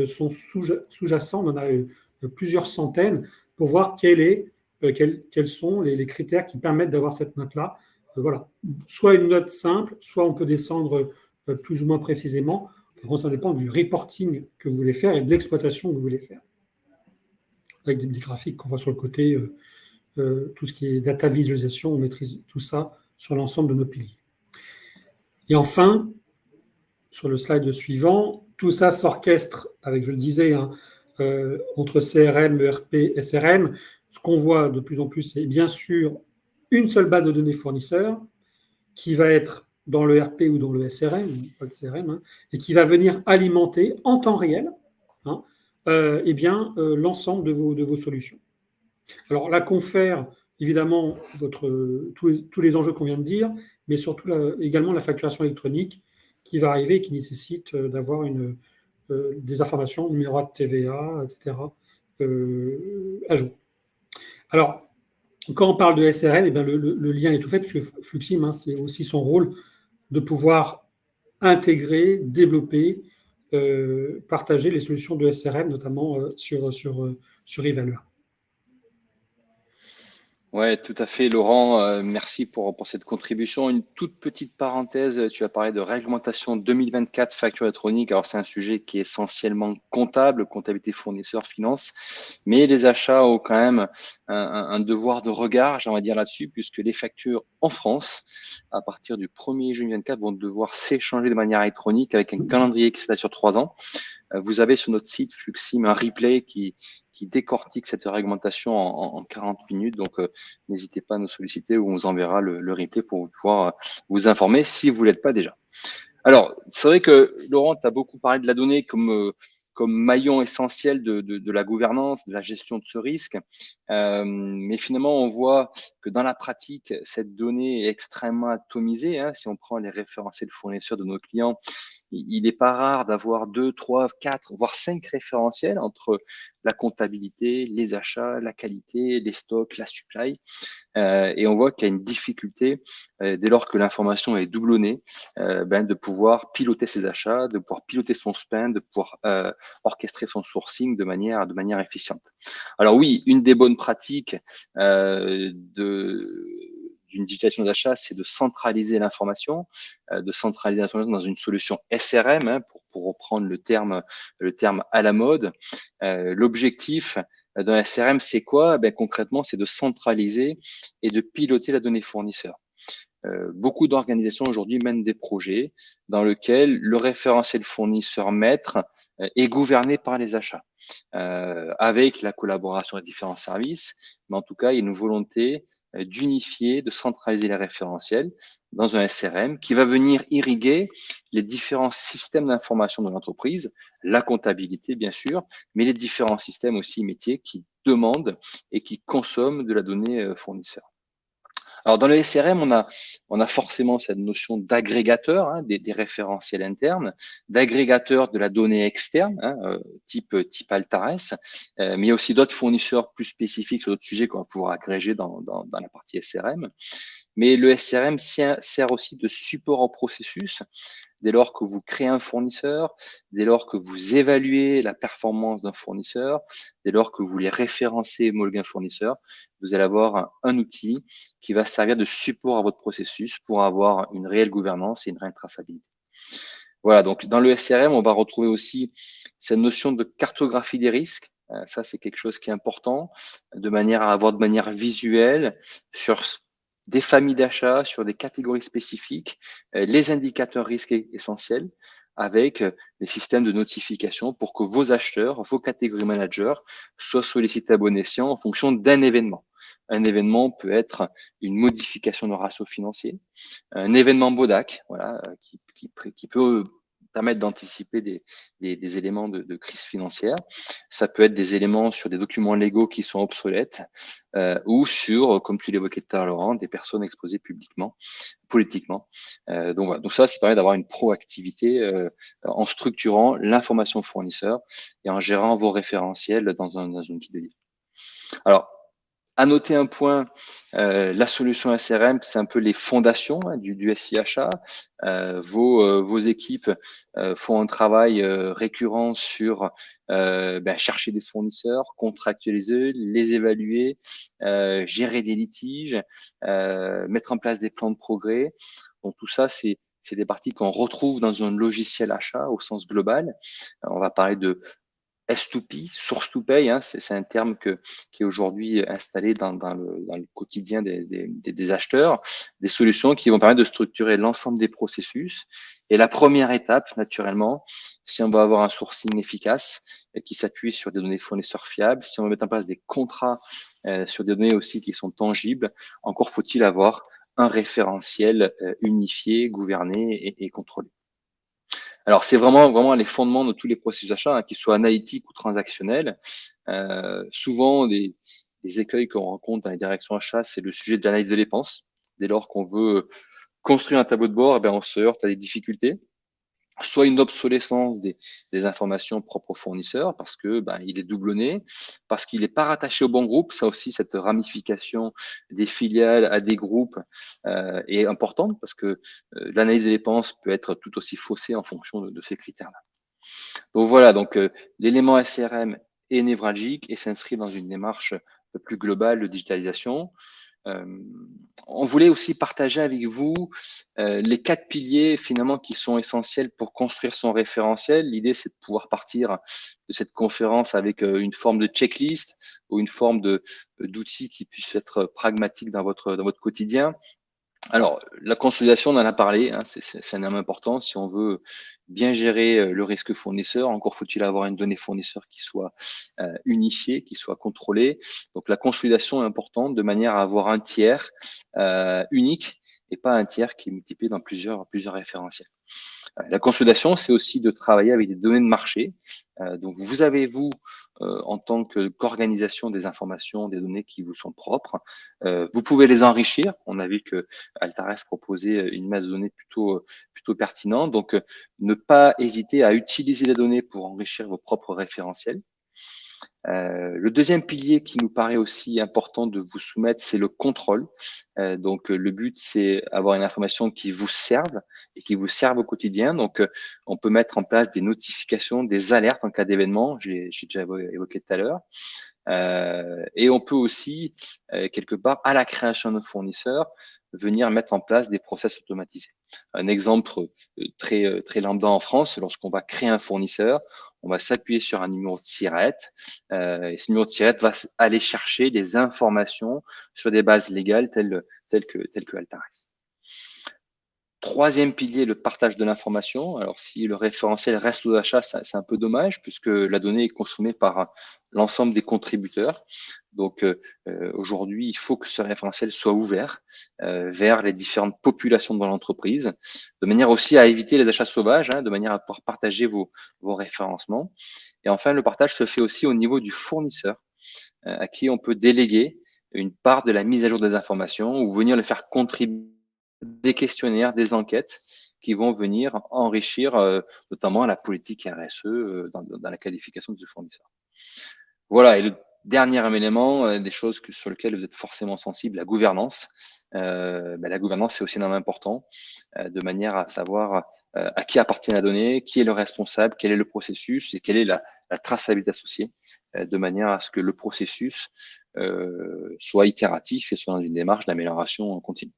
sont sous-jacents, on en a plusieurs centaines, pour voir quels sont les critères qui permettent d'avoir cette note-là. Voilà. Soit une note simple, soit on peut descendre plus ou moins précisément. Par contre, ça dépend du reporting que vous voulez faire et de l'exploitation que vous voulez faire. Avec des petits graphiques qu'on voit sur le côté, tout ce qui est data visualisation, on maîtrise tout ça sur l'ensemble de nos piliers. Et enfin, sur le slide suivant, tout ça s'orchestre avec, je le disais, entre CRM, ERP, SRM. ce qu'on voit de plus en plus, c'est bien sûr une seule base de données fournisseurs qui va être dans le RP ou dans le SRM, pas le CRM, hein, et qui va venir alimenter en temps réel, hein, l'ensemble de vos solutions. Alors, la confère, évidemment, tous les enjeux qu'on vient de dire, mais surtout également la facturation électronique qui va arriver et qui nécessite d'avoir des informations, numéro de TVA, etc., à jour. Alors, quand on parle de SRM, eh bien, le lien est tout fait, puisque Fluxim, hein, c'est aussi son rôle de pouvoir intégrer, développer, partager les solutions de SRM, notamment sur Evalua. Ouais, tout à fait, Laurent. Merci pour cette contribution. Une toute petite parenthèse, tu as parlé de réglementation 2024 facture électronique. Alors, c'est un sujet qui est essentiellement comptable, comptabilité fournisseur, finance, mais les achats ont quand même un devoir de regard, j'aimerais dire là-dessus, puisque les factures en France, à partir du 1er juin 2024, vont devoir s'échanger de manière électronique avec un calendrier qui s'étale sur 3 ans. Vous avez sur notre site Fluxim un replay qui décortique cette réglementation en 40 minutes. Donc, n'hésitez pas à nous solliciter ou on vous enverra le replay pour pouvoir vous informer si vous ne l'êtes pas déjà. Alors, c'est vrai que Laurent, tu as beaucoup parlé de la donnée comme maillon essentiel de la gouvernance, de la gestion de ce risque. Mais finalement, on voit que dans la pratique, cette donnée est extrêmement atomisée. Hein. Si on prend les référentiels fournisseurs de nos clients, il n'est pas rare d'avoir 2, 3, 4, voire 5 référentiels entre la comptabilité, les achats, la qualité, les stocks, la supply. Et on voit qu'il y a une difficulté, dès lors que l'information est doublonnée, de pouvoir piloter ses achats, de pouvoir piloter son spend, de pouvoir orchestrer son sourcing de manière efficiente. Alors oui, une des bonnes pratiques d'une digitalisation d'achat, c'est de centraliser l'information, dans une solution SRM, hein, pour reprendre le terme à la mode. L'objectif d'un SRM, c'est quoi? Concrètement, c'est de centraliser et de piloter la donnée fournisseur. Beaucoup d'organisations aujourd'hui mènent des projets dans lesquels le référentiel fournisseur maître est gouverné par les achats, avec la collaboration des différents services. Mais en tout cas, il y a une volonté d'unifier, de centraliser les référentiels dans un SRM qui va venir irriguer les différents systèmes d'information de l'entreprise, la comptabilité bien sûr, mais les différents systèmes aussi métiers qui demandent et qui consomment de la donnée fournisseur. Alors, dans le SRM, on a forcément cette notion d'agrégateur, hein, des référentiels internes, d'agrégateur de la donnée externe, hein, type Altares, mais il y a aussi d'autres fournisseurs plus spécifiques sur d'autres sujets qu'on va pouvoir agréger dans la partie SRM. Mais le SRM sert aussi de support au processus. Dès lors que vous créez un fournisseur, dès lors que vous évaluez la performance d'un fournisseur, dès lors que vous voulez référencer et homologuer un fournisseur, vous allez avoir un outil qui va servir de support à votre processus pour avoir une réelle gouvernance et une réelle traçabilité. Voilà, donc dans le SRM, on va retrouver aussi cette notion de cartographie des risques. Ça, c'est quelque chose qui est important, de manière à avoir de manière visuelle sur des familles d'achats, sur des catégories spécifiques, les indicateurs risques essentiels, avec des systèmes de notification pour que vos acheteurs, vos catégories managers soient sollicités à bon escient en fonction d'un événement. Un événement peut être une modification de ratio financier, un événement BODAC, voilà, qui peut permettre d'anticiper des éléments de crise financière. Ça peut être des éléments sur des documents légaux qui sont obsolètes ou sur, comme tu l'évoquais tout à l'heure, Laurent, des personnes exposées publiquement, politiquement. Donc voilà. Donc ça permet d'avoir une proactivité en structurant l'information fournisseur et en gérant vos référentiels dans une guide de livre. Alors, à noter un point, la solution SRM, c'est un peu les fondations du SIHA. Vos équipes font un travail récurrent sur chercher des fournisseurs, contractualiser, les évaluer, gérer des litiges, mettre en place des plans de progrès. Donc tout ça, c'est des parties qu'on retrouve dans un logiciel achat au sens global. On va parler de S2P, source to pay, hein, c'est un terme qui est aujourd'hui installé dans le quotidien des acheteurs, des solutions qui vont permettre de structurer l'ensemble des processus. Et la première étape, naturellement, si on veut avoir un sourcing efficace qui s'appuie sur des données fournisseurs fiables, si on veut mettre en place des contrats sur des données aussi qui sont tangibles, encore faut-il avoir un référentiel unifié, gouverné et contrôlé. Alors, c'est vraiment les fondements de tous les processus d'achat, hein, qu'ils soient analytiques ou transactionnels. Souvent, des écueils qu'on rencontre dans les directions achats, c'est le sujet de l'analyse de dépenses. Dès lors qu'on veut construire un tableau de bord, on se heurte à des difficultés, soit une obsolescence des informations propres aux fournisseurs parce que il est doublonné, parce qu'il n'est pas rattaché au bon groupe. Ça aussi, cette ramification des filiales à des groupes est importante parce que l'analyse des dépenses peut être tout aussi faussée en fonction de ces critères-là. Donc voilà, l'élément SRM est névralgique et s'inscrit dans une démarche plus globale de digitalisation. On voulait aussi partager avec vous les 4 piliers finalement qui sont essentiels pour construire son référentiel. L'idée, c'est de pouvoir partir de cette conférence avec une forme de checklist ou une forme d'outil qui puisse être pragmatique dans votre quotidien. Alors, la consolidation, on en a parlé, hein, c'est un élément important. Si on veut bien gérer le risque fournisseur, encore faut-il avoir une donnée fournisseur qui soit unifiée, qui soit contrôlée. Donc, la consolidation est importante de manière à avoir un tiers unique et pas un tiers qui est multiplié dans plusieurs référentiels. La consolidation, c'est aussi de travailler avec des données de marché. Donc, vous avez, vous, en tant qu'organisation des informations, des données qui vous sont propres. Vous pouvez les enrichir. On a vu que Altares proposait une masse de données plutôt pertinente. Donc, ne pas hésiter à utiliser les données pour enrichir vos propres référentiels. Le deuxième pilier qui nous paraît aussi important de vous soumettre, c'est le contrôle. Donc, le but, c'est avoir une information qui vous serve et qui vous serve au quotidien. Donc, on peut mettre en place des notifications, des alertes en cas d'événement. J'ai déjà évoqué tout à l'heure. Et on peut aussi, quelque part, à la création de fournisseurs, venir mettre en place des process automatisés. Un exemple très lambda en France, lorsqu'on va créer un fournisseur, on va s'appuyer sur un numéro de SIRET et ce numéro de SIRET va aller chercher des informations sur des bases légales telles que Altares. Troisième pilier, le partage de l'information. Alors, si le référentiel reste aux achats, c'est un peu dommage puisque la donnée est consommée par l'ensemble des contributeurs. Donc, aujourd'hui, il faut que ce référentiel soit ouvert vers les différentes populations dans l'entreprise, de manière aussi à éviter les achats sauvages, hein, de manière à pouvoir partager vos référencements. Et enfin, le partage se fait aussi au niveau du fournisseur, à qui on peut déléguer une part de la mise à jour des informations ou venir le faire contribuer des questionnaires, des enquêtes qui vont venir enrichir notamment la politique RSE dans la qualification de ce fournisseur. Voilà, et le dernier élément, des choses sur lesquelles vous êtes forcément sensible, la gouvernance. La gouvernance, c'est aussi un élément important, de manière à savoir à qui appartient la donnée, qui est le responsable, quel est le processus et quelle est la traçabilité associée, de manière à ce que le processus soit itératif et soit dans une démarche d'amélioration continue.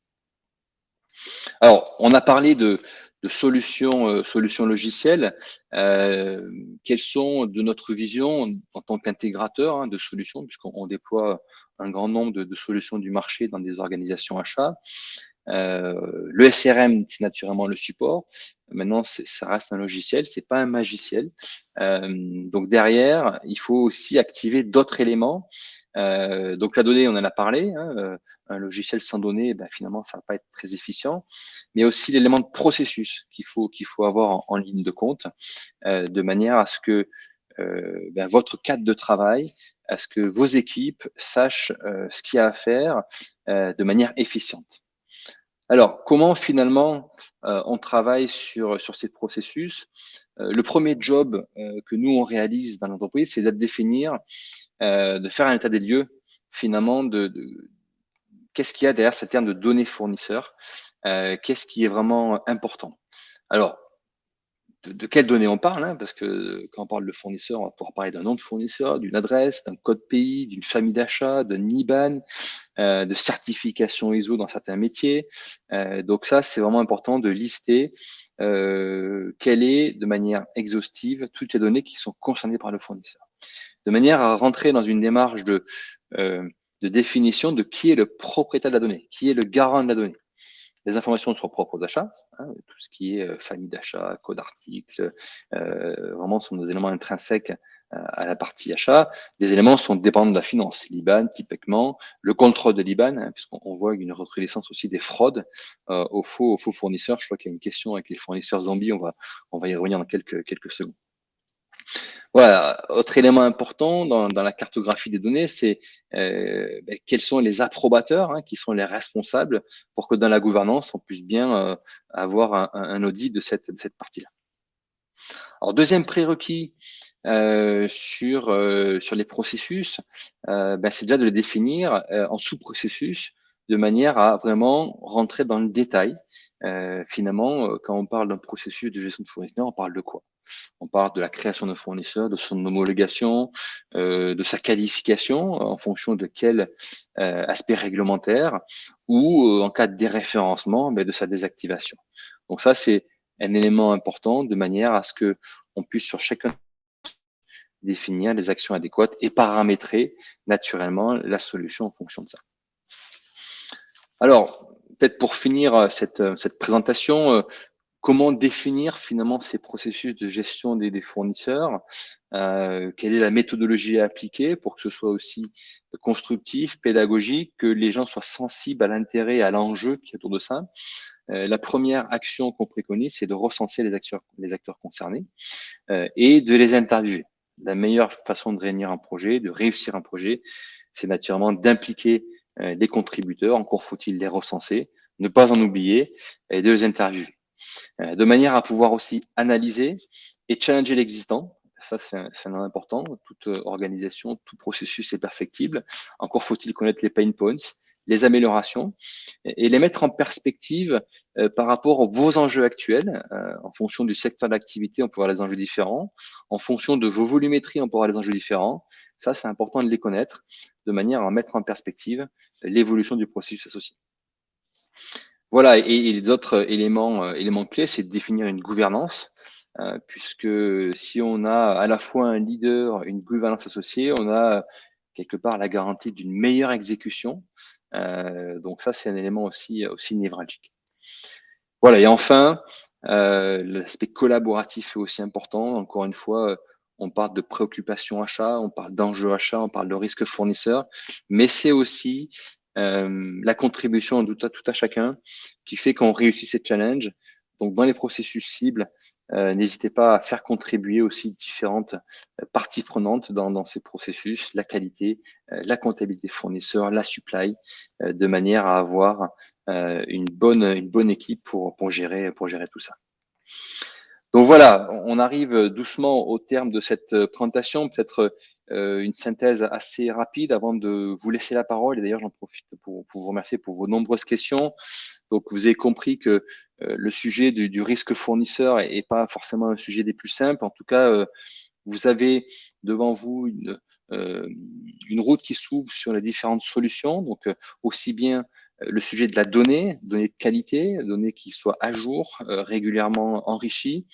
Alors, on a parlé de solutions logicielles. Quelles sont, de notre vision, en tant qu'intégrateur de solutions, puisqu'on déploie un grand nombre de solutions du marché dans des organisations achats. Le SRM, c'est naturellement le support. Maintenant, ça reste un logiciel, c'est pas un magiciel. Donc derrière, il faut aussi activer d'autres éléments. Donc la donnée, on en a parlé. Un logiciel sans données, finalement, ça va pas être très efficient. Mais aussi l'élément de processus qu'il faut avoir en ligne de compte, de manière à ce que votre cadre de travail, à ce que vos équipes sachent ce qu'il y a à faire de manière efficiente. Alors, comment finalement on travaille sur ces processus? Le premier job que nous on réalise dans l'entreprise, c'est de définir, de faire un état des lieux finalement de qu'est-ce qu'il y a derrière ce terme de données fournisseurs, qu'est-ce qui est vraiment important. Alors, de quelles données on parle, hein, parce que quand on parle de fournisseur, on va pouvoir parler d'un nom de fournisseur, d'une adresse, d'un code pays, d'une famille d'achat, d'un IBAN, de certification ISO dans certains métiers. Donc ça, c'est vraiment important de lister quelle est, de manière exhaustive, toutes les données qui sont concernées par le fournisseur, de manière à rentrer dans une démarche de définition de qui est le propriétaire de la donnée, qui est le garant de la donnée. Les informations sont propres aux achats, hein, tout ce qui est famille d'achat, code article, vraiment sont des éléments intrinsèques à la partie achat. Des éléments sont dépendants de la finance, l'IBAN typiquement, le contrôle de l'IBAN, hein, puisqu'on voit une recrudescence aussi des fraudes aux faux fournisseurs. Je crois qu'il y a une question avec les fournisseurs zombies, on va y revenir dans quelques secondes. Voilà, autre élément important dans la cartographie des données, c'est quels sont les approbateurs, hein, qui sont les responsables pour que dans la gouvernance, on puisse bien avoir un audit de cette partie-là. Alors, deuxième prérequis sur les processus, c'est déjà de les définir en sous-processus de manière à vraiment rentrer dans le détail. Finalement, quand on parle d'un processus de gestion de fournisseur, on parle de quoi? On parle de la création d'un fournisseur, de son homologation, de sa qualification en fonction de quel aspect réglementaire ou en cas de déréférencement, de sa désactivation. Donc ça, c'est un élément important de manière à ce que on puisse sur chacun définir les actions adéquates et paramétrer naturellement la solution en fonction de ça. Alors, peut-être pour finir cette présentation, comment définir finalement ces processus de gestion des fournisseurs? Quelle est la méthodologie à appliquer pour que ce soit aussi constructif, pédagogique, que les gens soient sensibles à l'intérêt et à l'enjeu qui est autour de ça? La première action qu'on préconise, c'est de recenser les acteurs concernés et de les interviewer. La meilleure façon de réunir un projet, de réussir un projet, c'est naturellement d'impliquer les contributeurs, encore faut-il les recenser, ne pas en oublier et de les interviewer. De manière à pouvoir aussi analyser et challenger l'existant. Ça, c'est un élément important. Toute organisation, tout processus est perfectible. Encore faut-il connaître les pain points, les améliorations et les mettre en perspective par rapport aux vos enjeux actuels. En fonction du secteur d'activité, on peut avoir des enjeux différents. En fonction de vos volumétries, on peut avoir des enjeux différents. Ça, c'est important de les connaître de manière à mettre en perspective l'évolution du processus associé. Voilà, et les autres éléments clés, c'est de définir une gouvernance, puisque si on a à la fois un leader, une gouvernance associée, on a quelque part la garantie d'une meilleure exécution. Donc ça, c'est un élément aussi névralgique. Voilà, et enfin, l'aspect collaboratif est aussi important. Encore une fois, on parle de préoccupation achat, on parle d'enjeu achat, on parle de risque fournisseur, mais c'est aussi la contribution de tout à chacun qui fait qu'on réussit ces challenges. Donc, dans les processus cibles, n'hésitez pas à faire contribuer aussi différentes parties prenantes dans ces processus, la qualité, la comptabilité fournisseur, la supply, de manière à avoir une bonne équipe pour gérer tout ça. Donc voilà, on arrive doucement au terme de cette présentation. Peut-être une synthèse assez rapide avant de vous laisser la parole. Et d'ailleurs, j'en profite pour vous remercier pour vos nombreuses questions. Donc, vous avez compris que le sujet du risque fournisseur est pas forcément un sujet des plus simples. En tout cas, vous avez devant vous une route qui s'ouvre sur les différentes solutions. Donc, aussi bien le sujet de la donnée de qualité, données qui soient à jour, régulièrement enrichies,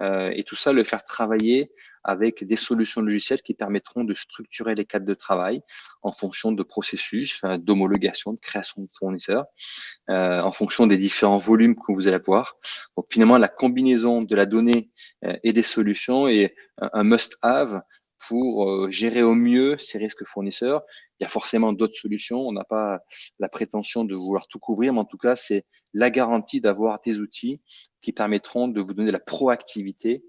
et tout ça, le faire travailler avec des solutions logicielles qui permettront de structurer les cadres de travail en fonction de processus, d'homologation, de création de fournisseurs, en fonction des différents volumes que vous allez avoir. Donc finalement, la combinaison de la donnée et des solutions est un must-have pour gérer au mieux ces risques fournisseurs. Il y a forcément d'autres solutions. On n'a pas la prétention de vouloir tout couvrir, mais en tout cas, c'est la garantie d'avoir des outils qui permettront de vous donner la proactivité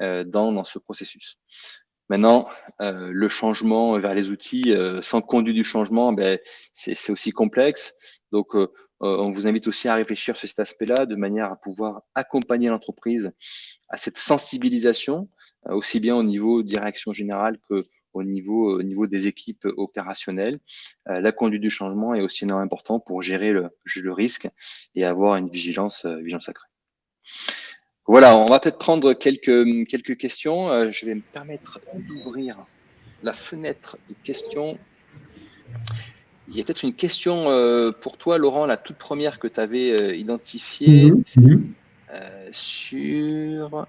dans ce processus. Maintenant, le changement vers les outils sans conduite du changement, c'est aussi complexe. Donc, on vous invite aussi à réfléchir sur cet aspect-là de manière à pouvoir accompagner l'entreprise à cette sensibilisation, aussi bien au niveau direction générale que au niveau des équipes opérationnelles. La conduite du changement est aussi énormément important pour gérer le risque et avoir une vigilance accrue. Voilà, on va peut-être prendre quelques questions. Je vais me permettre d'ouvrir la fenêtre de questions. Il y a peut-être une question pour toi, Laurent, la toute première que tu avais identifiée sur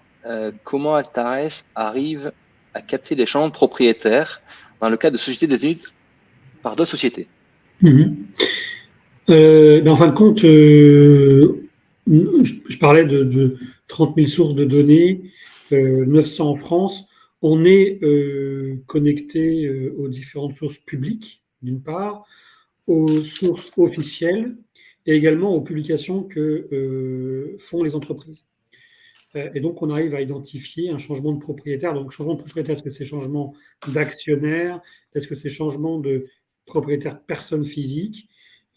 comment Altares arrive à capter les changements de propriétaires dans le cas de sociétés détenues par d'autres sociétés. En fin de compte, je parlais de 30 000 sources de données, 900 en France. On est connecté aux différentes sources publiques, d'une part, aux sources officielles et également aux publications que font les entreprises. Et donc, on arrive à identifier un changement de propriétaire. Donc, changement de propriétaire, est-ce que c'est changement d'actionnaire? Est-ce que c'est changement de propriétaire personne physique?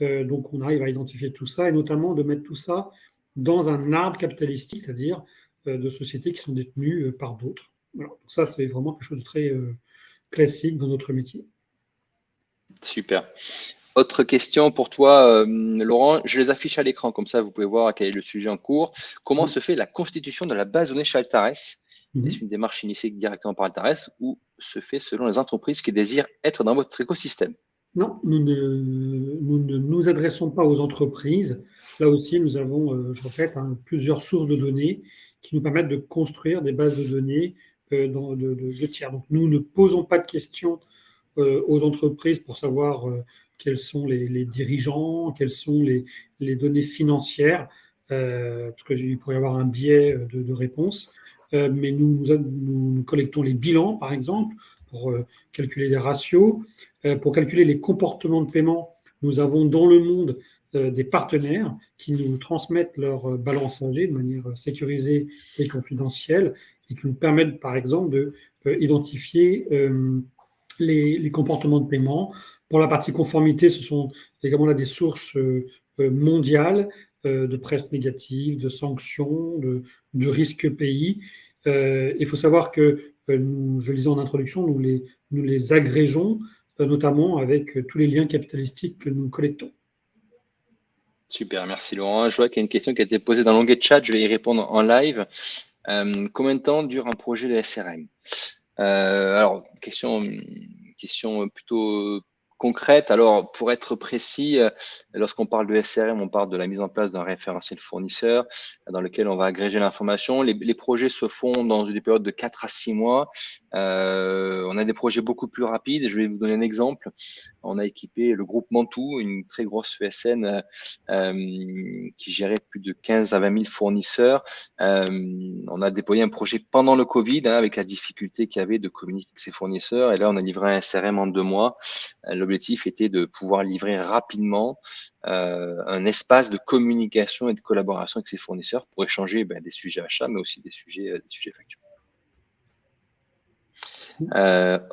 Donc, on arrive à identifier tout ça et notamment de mettre tout ça dans un arbre capitalistique, c'est-à-dire de sociétés qui sont détenues par d'autres. Voilà. Donc ça, c'est vraiment quelque chose de très classique dans notre métier. Super. Autre question pour toi, Laurent. Je les affiche à l'écran, comme ça vous pouvez voir quel est le sujet en cours. Comment se fait la constitution de la base de données chez Altares? Est-ce une démarche initiée directement par Altares ou se fait selon les entreprises qui désirent être dans votre écosystème? Non, nous ne nous adressons pas aux entreprises. Là aussi, nous avons, je répète, plusieurs sources de données qui nous permettent de construire des bases de données de tiers. Donc, nous ne posons pas de questions aux entreprises pour savoir quels sont les dirigeants, quelles sont les données financières, parce qu'il pourrait y avoir un biais de réponse. Mais nous collectons les bilans, par exemple, pour calculer les ratios, pour calculer les comportements de paiement. Nous avons dans le monde des partenaires qui nous transmettent leur balance âgée de manière sécurisée et confidentielle et qui nous permettent, par exemple, de identifier les comportements de paiement. Pour la partie conformité, ce sont également là des sources mondiales de presse négative, de sanctions, de risques pays. Il faut savoir que, je le disais en introduction, nous les agrégeons, notamment avec tous les liens capitalistiques que nous collectons. Super, merci Laurent. Je vois qu'il y a une question qui a été posée dans l'onglet chat, je vais y répondre en live. Combien de temps dure un projet de SRM? Alors, question plutôt concrète. Alors, pour être précis, lorsqu'on parle de SRM, on parle de la mise en place d'un référentiel fournisseur dans lequel on va agréger l'information. Les projets se font dans des périodes de 4 à 6 mois. On a des projets beaucoup plus rapides. Je vais vous donner un exemple. On a équipé le groupe Mantoux, une très grosse ESN qui gérait plus de 15 à 20 000 fournisseurs. On a déployé un projet pendant le Covid avec la difficulté qu'il y avait de communiquer avec ses fournisseurs. Et là, on a livré un SRM en 2 mois. L'objectif était de pouvoir livrer rapidement un espace de communication et de collaboration avec ses fournisseurs pour échanger des sujets achats, mais aussi des sujets factures.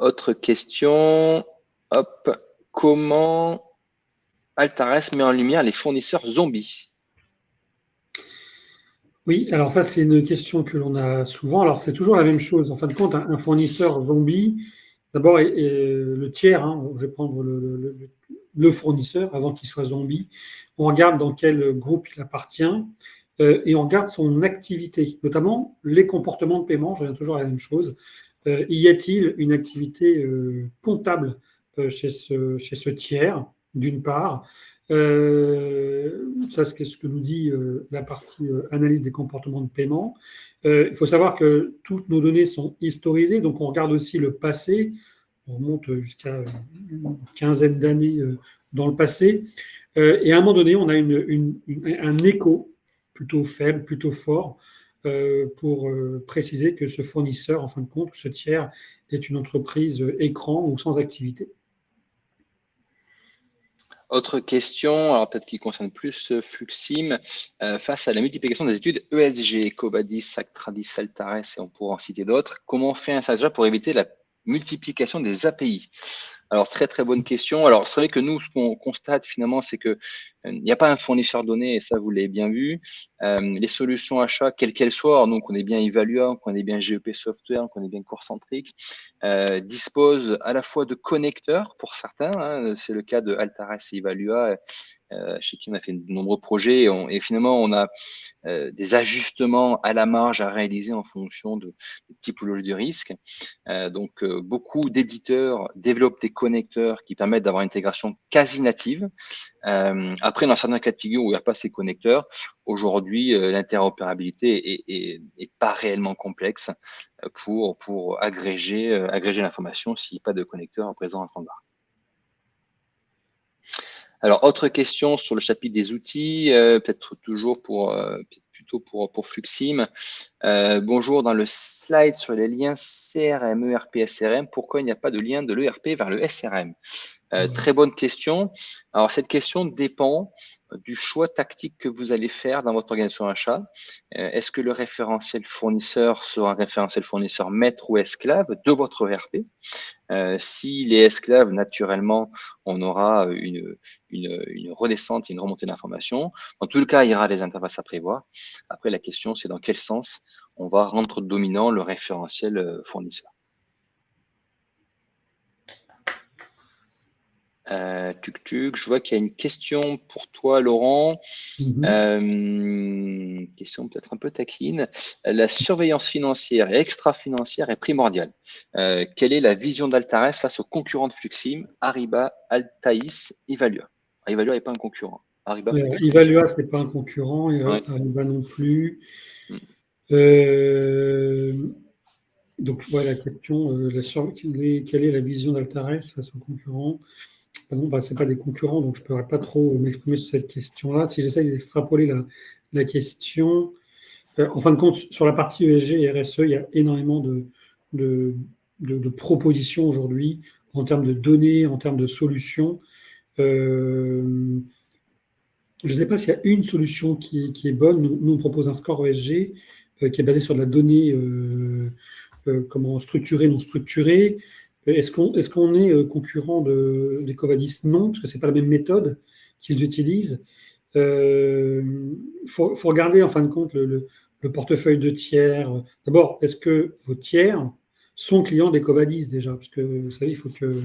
Autre question. Hop. Comment Altares met en lumière les fournisseurs zombies? Oui, alors ça, c'est une question que l'on a souvent. Alors, c'est toujours la même chose. En fin de compte, un fournisseur zombie, d'abord, le tiers, je vais prendre le fournisseur avant qu'il soit zombie. On regarde dans quel groupe il appartient et on regarde son activité, notamment les comportements de paiement. Je reviens toujours à la même chose. Y a-t-il une activité comptable chez ce tiers, d'une part? Ça, c'est ce que nous dit la partie analyse des comportements de paiement. Il faut savoir que toutes nos données sont historisées, donc on regarde aussi le passé. On remonte jusqu'à une quinzaine d'années dans le passé. Et à un moment donné, on a un écho plutôt faible, plutôt fort, pour préciser que ce fournisseur, en fin de compte, ce tiers, est une entreprise écran ou sans activité. Autre question, alors peut-être qui concerne plus Fluxim, face à la multiplication des études ESG, Covadis, Sactradis, Altares, et on pourra en citer d'autres, comment on fait un SASA pour éviter la multiplication des API? Alors, très, très bonne question. Alors, c'est vrai que nous, ce qu'on constate finalement, c'est que il n'y a pas un fournisseur donné, et ça, vous l'avez bien vu. Les solutions achats, quelles qu'elles soient, donc on est bien Evalua, qu'on est bien GEP Software, qu'on est bien Corecentric, disposent à la fois de connecteurs pour certains, hein, c'est le cas de Altares et Evalua, chez qui on a fait de nombreux projets, et finalement, on a des ajustements à la marge à réaliser en fonction de typologie de risque. Donc, beaucoup d'éditeurs développent des connecteurs qui permettent d'avoir une intégration quasi native. Après, dans certains cas de figure où il n'y a pas ces connecteurs, aujourd'hui, l'interopérabilité est pas réellement complexe pour agréger l'information s'il n'y a pas de connecteur présent en standard. Alors, autre question sur le chapitre des outils, peut-être toujours plutôt pour Fluxim. Bonjour, dans le slide sur les liens CRM, ERP, SRM, pourquoi il n'y a pas de lien de l'ERP vers le SRM? Très bonne question. Alors, cette question dépend du choix tactique que vous allez faire dans votre organisation achat. Est-ce que le référentiel fournisseur sera un référentiel fournisseur maître ou esclave de votre ERP? S'il est esclave, naturellement, on aura une redescente et une remontée d'informations. Dans tout le cas, il y aura des interfaces à prévoir. Après, la question, c'est dans quel sens on va rendre dominant le référentiel fournisseur. Je vois qu'il y a une question pour toi, Laurent. Question peut-être un peu taquine. La surveillance financière et extra-financière est primordiale. Quelle est la vision d'Altares face aux concurrents de Fluxim, Ariba, Altaïs, Evalua? Evalua n'est pas un concurrent. Ariba peut-être. Evalua, ce n'est pas un concurrent, Ouais. Ariba non plus. Donc, la question, quelle est la vision d'Altares face aux concurrents? Non, ce n'est pas des concurrents, donc je ne pourrais pas trop m'exprimer sur cette question-là. Si j'essaie d'extrapoler la question, en fin de compte, sur la partie ESG et RSE, il y a énormément de propositions aujourd'hui en termes de données, en termes de solutions. Je ne sais pas s'il y a une solution qui est bonne. Nous, on propose un score ESG qui est basé sur de la donnée comment structurée, non structurée. Est-ce qu'on est concurrent des Covadis? Non, parce que ce n'est pas la même méthode qu'ils utilisent. Faut regarder en fin de compte le portefeuille de tiers. D'abord, est-ce que vos tiers sont clients des Covadis déjà? Parce que vous savez, il faut que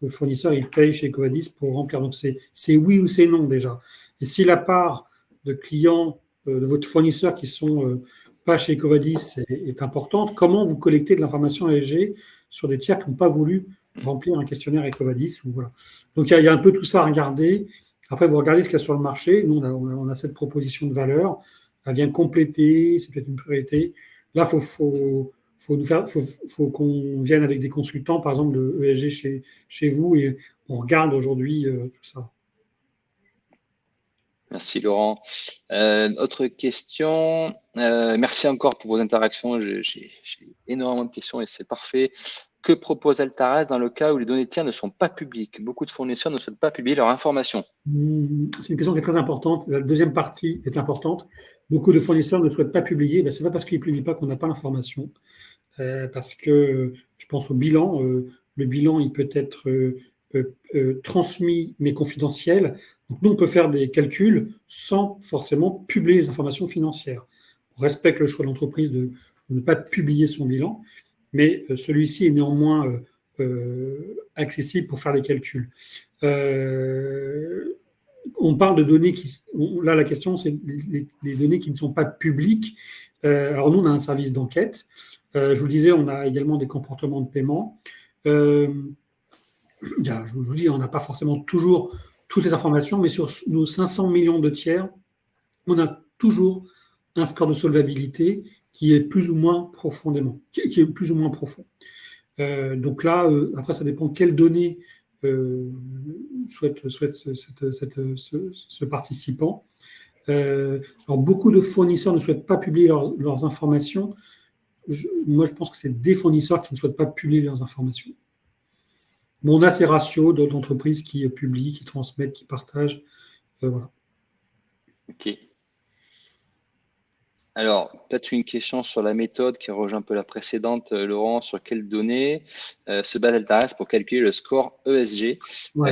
le fournisseur il paye chez Covadis pour remplir. Donc c'est oui ou c'est non déjà. Et si la part de clients de votre fournisseur qui sont pas chez Covadis est importante, comment vous collectez de l'information ESG sur des tiers qui n'ont pas voulu remplir un questionnaire Ecovadis? Voilà. Donc il y a un peu tout ça à regarder. Après, vous regardez ce qu'il y a sur le marché. Nous, on a cette proposition de valeur. Elle vient compléter, c'est peut-être une priorité. Là, il faut qu'on vienne avec des consultants, par exemple, de ESG chez vous, et on regarde aujourd'hui tout ça. Merci Laurent. Autre question. Merci encore pour vos interactions. J'ai énormément de questions et c'est parfait. Que propose Altares dans le cas où les données tiers ne sont pas publiques? Beaucoup de fournisseurs ne souhaitent pas publier leurs informations. C'est une question qui est très importante. La deuxième partie est importante. Beaucoup de fournisseurs ne souhaitent pas publier. Ce n'est pas parce qu'ils ne publient pas qu'on n'a pas l'information. Parce que je pense au bilan. Le bilan, il peut être transmis mais confidentiel. Donc nous, on peut faire des calculs sans forcément publier les informations financières. On respecte le choix de l'entreprise de ne pas publier son bilan, mais celui-ci est néanmoins accessible pour faire des calculs. On parle de données là, la question, c'est les données qui ne sont pas publiques. Alors nous, on a un service d'enquête. Je vous le disais, on a également des comportements de paiement. Je vous dis, on n'a pas forcément toujours toutes les informations, mais sur nos 500 millions de tiers, on a toujours un score de solvabilité qui est plus ou moins profond. Donc là, après, ça dépend quelles données souhaite ce participant. Alors, beaucoup de fournisseurs ne souhaitent pas publier leurs informations. Moi, je pense que c'est des fournisseurs qui ne souhaitent pas publier leurs informations. Mais on a ces ratios d'entreprises qui publient, qui transmettent, qui partagent. Voilà. OK. Alors, peut-être une question sur la méthode qui rejoint un peu la précédente, Laurent. Sur quelles données se base Altares pour calculer le score ESG,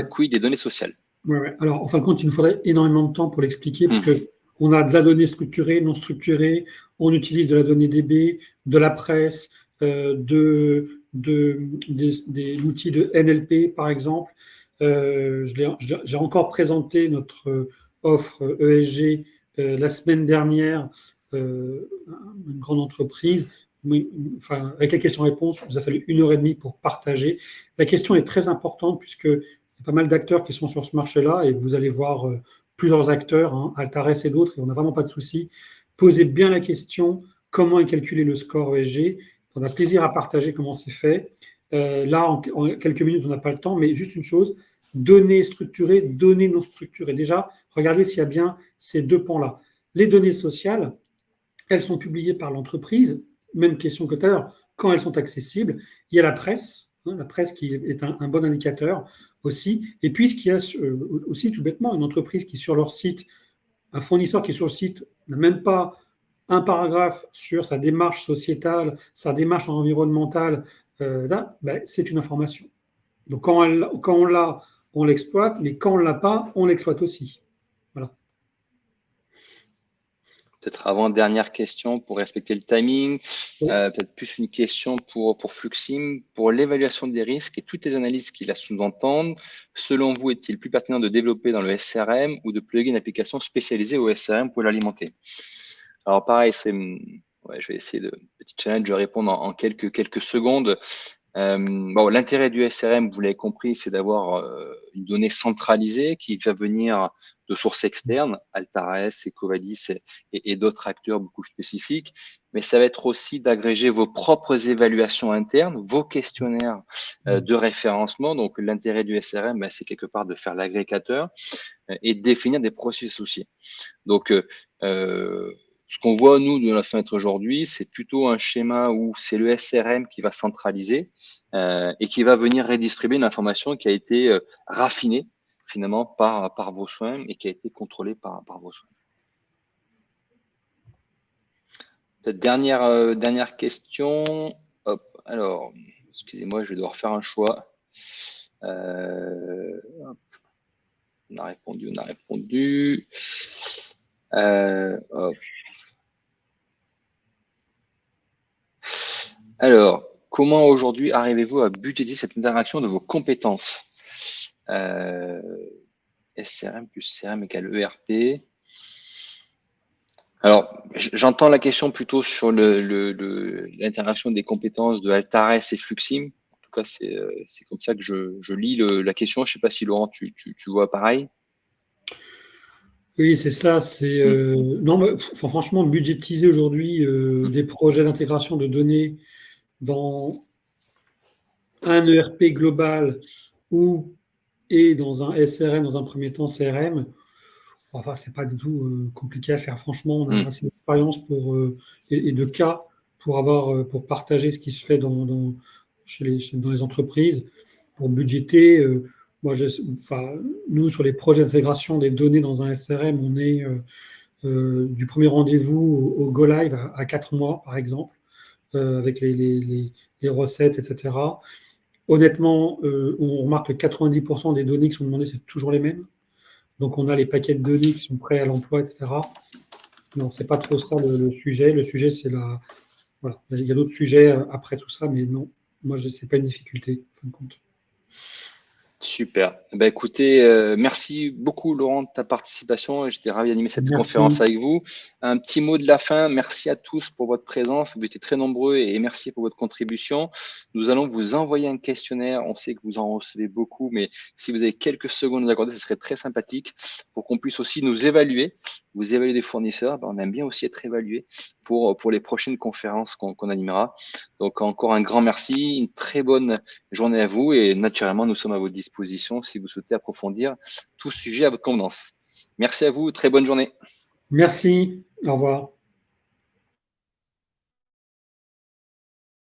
quid des données sociales? Ouais, ouais. Alors, en fin de compte, il nous faudrait énormément de temps pour l'expliquer parce Hmm. que on a de la donnée structurée, non structurée, on utilise de la donnée DB, de la presse, l'outil de NLP, par exemple. J'ai encore présenté notre offre ESG la semaine dernière, une grande entreprise. Enfin, avec la question-réponse, il nous a fallu 1 heure et demie pour partager. La question est très importante puisque il y a pas mal d'acteurs qui sont sur ce marché-là et vous allez voir plusieurs acteurs, hein, Altares et d'autres, et on n'a vraiment pas de souci. Posez bien la question comment est calculé le score ESG. On a plaisir à partager comment c'est fait. Là, en quelques minutes, on n'a pas le temps, mais juste une chose, données structurées, données non structurées. Déjà, regardez s'il y a bien ces deux pans-là. Les données sociales, elles sont publiées par l'entreprise. Même question que tout à l'heure, quand elles sont accessibles. Il y a la presse qui est un bon indicateur aussi. Et puis, ce qu'il y a aussi, tout bêtement, une entreprise qui, sur leur site, un fournisseur qui, sur le site, n'a même pas un paragraphe sur sa démarche sociétale, sa démarche environnementale, là, ben, c'est une information. Donc, quand on l'a, on l'exploite, mais quand on ne l'a pas, on l'exploite aussi. Voilà. Peut-être avant-dernière question pour respecter le timing, Oui. peut-être plus une question pour Fluxim. Pour l'évaluation des risques et toutes les analyses qui la sous-entendent, selon vous, est-il plus pertinent de développer dans le SRM ou de plugger une application spécialisée au SRM pour l'alimenter? Alors pareil, ouais, je vais essayer de petit challenge de répondre en quelques secondes. Bon, l'intérêt du SRM, vous l'avez compris, c'est d'avoir une donnée centralisée qui va venir de sources externes, Altares, Ecovadis et d'autres acteurs beaucoup spécifiques. Mais ça va être aussi d'agréger vos propres évaluations internes, vos questionnaires de référencement. Donc, l'intérêt du SRM, ben, c'est quelque part de faire l'agrégateur et de définir des processus aussi. Donc, ce qu'on voit, nous, de la fenêtre aujourd'hui, c'est plutôt un schéma où c'est le SRM qui va centraliser et qui va venir redistribuer une information qui a été raffinée finalement par vos soins et qui a été contrôlée par vos soins. Peut-être dernière question. Hop, alors, excusez-moi, je vais devoir faire un choix. Hop, on a répondu. Hop. Alors, comment aujourd'hui arrivez-vous à budgéter cette interaction de vos compétences? SRM plus CRM égale ERP. Alors, j'entends la question plutôt sur l'interaction des compétences de Altares et Fluxim. En tout cas, c'est comme ça que je lis la question. Je ne sais pas si Laurent, tu vois pareil. Oui, c'est ça. Non, mais, franchement, budgétiser aujourd'hui des projets d'intégration de données dans un ERP global et dans un SRM, dans un premier temps CRM, enfin, c'est pas du tout compliqué à faire. Franchement, on a assez d'expérience et de cas pour partager ce qui se fait dans les entreprises, pour budgéter. Nous, sur les projets d'intégration des données dans un SRM, on est du premier rendez-vous au Go Live à 4 mois, par exemple, avec les recettes, etc. Honnêtement, on remarque que 90% des données qui sont demandées, c'est toujours les mêmes. Donc, on a les paquets de données qui sont prêts à l'emploi, etc. Non, c'est pas trop ça le sujet. Le sujet, c'est la. Voilà. Il y a d'autres sujets après tout ça, mais non, moi, c'est pas une difficulté, en fin de compte. Super. Ben, écoutez, merci beaucoup Laurent de ta participation. J'étais ravi d'animer cette conférence Merci. avec vous. Un petit mot de la fin. Merci à tous pour votre présence. Vous étiez très nombreux et merci pour votre contribution. Nous allons vous envoyer un questionnaire. On sait que vous en recevez beaucoup, mais si vous avez quelques secondes à nous accorder, ce serait très sympathique pour qu'on puisse aussi nous évaluer. Vous évaluez des fournisseurs. Ben, on aime bien aussi être évalué pour les prochaines conférences qu'on animera. Donc encore un grand merci. Une très bonne journée à vous et naturellement, nous sommes à votre disposition si vous souhaitez approfondir tout sujet à votre convenance. Merci à vous, très bonne journée. Merci. Au revoir.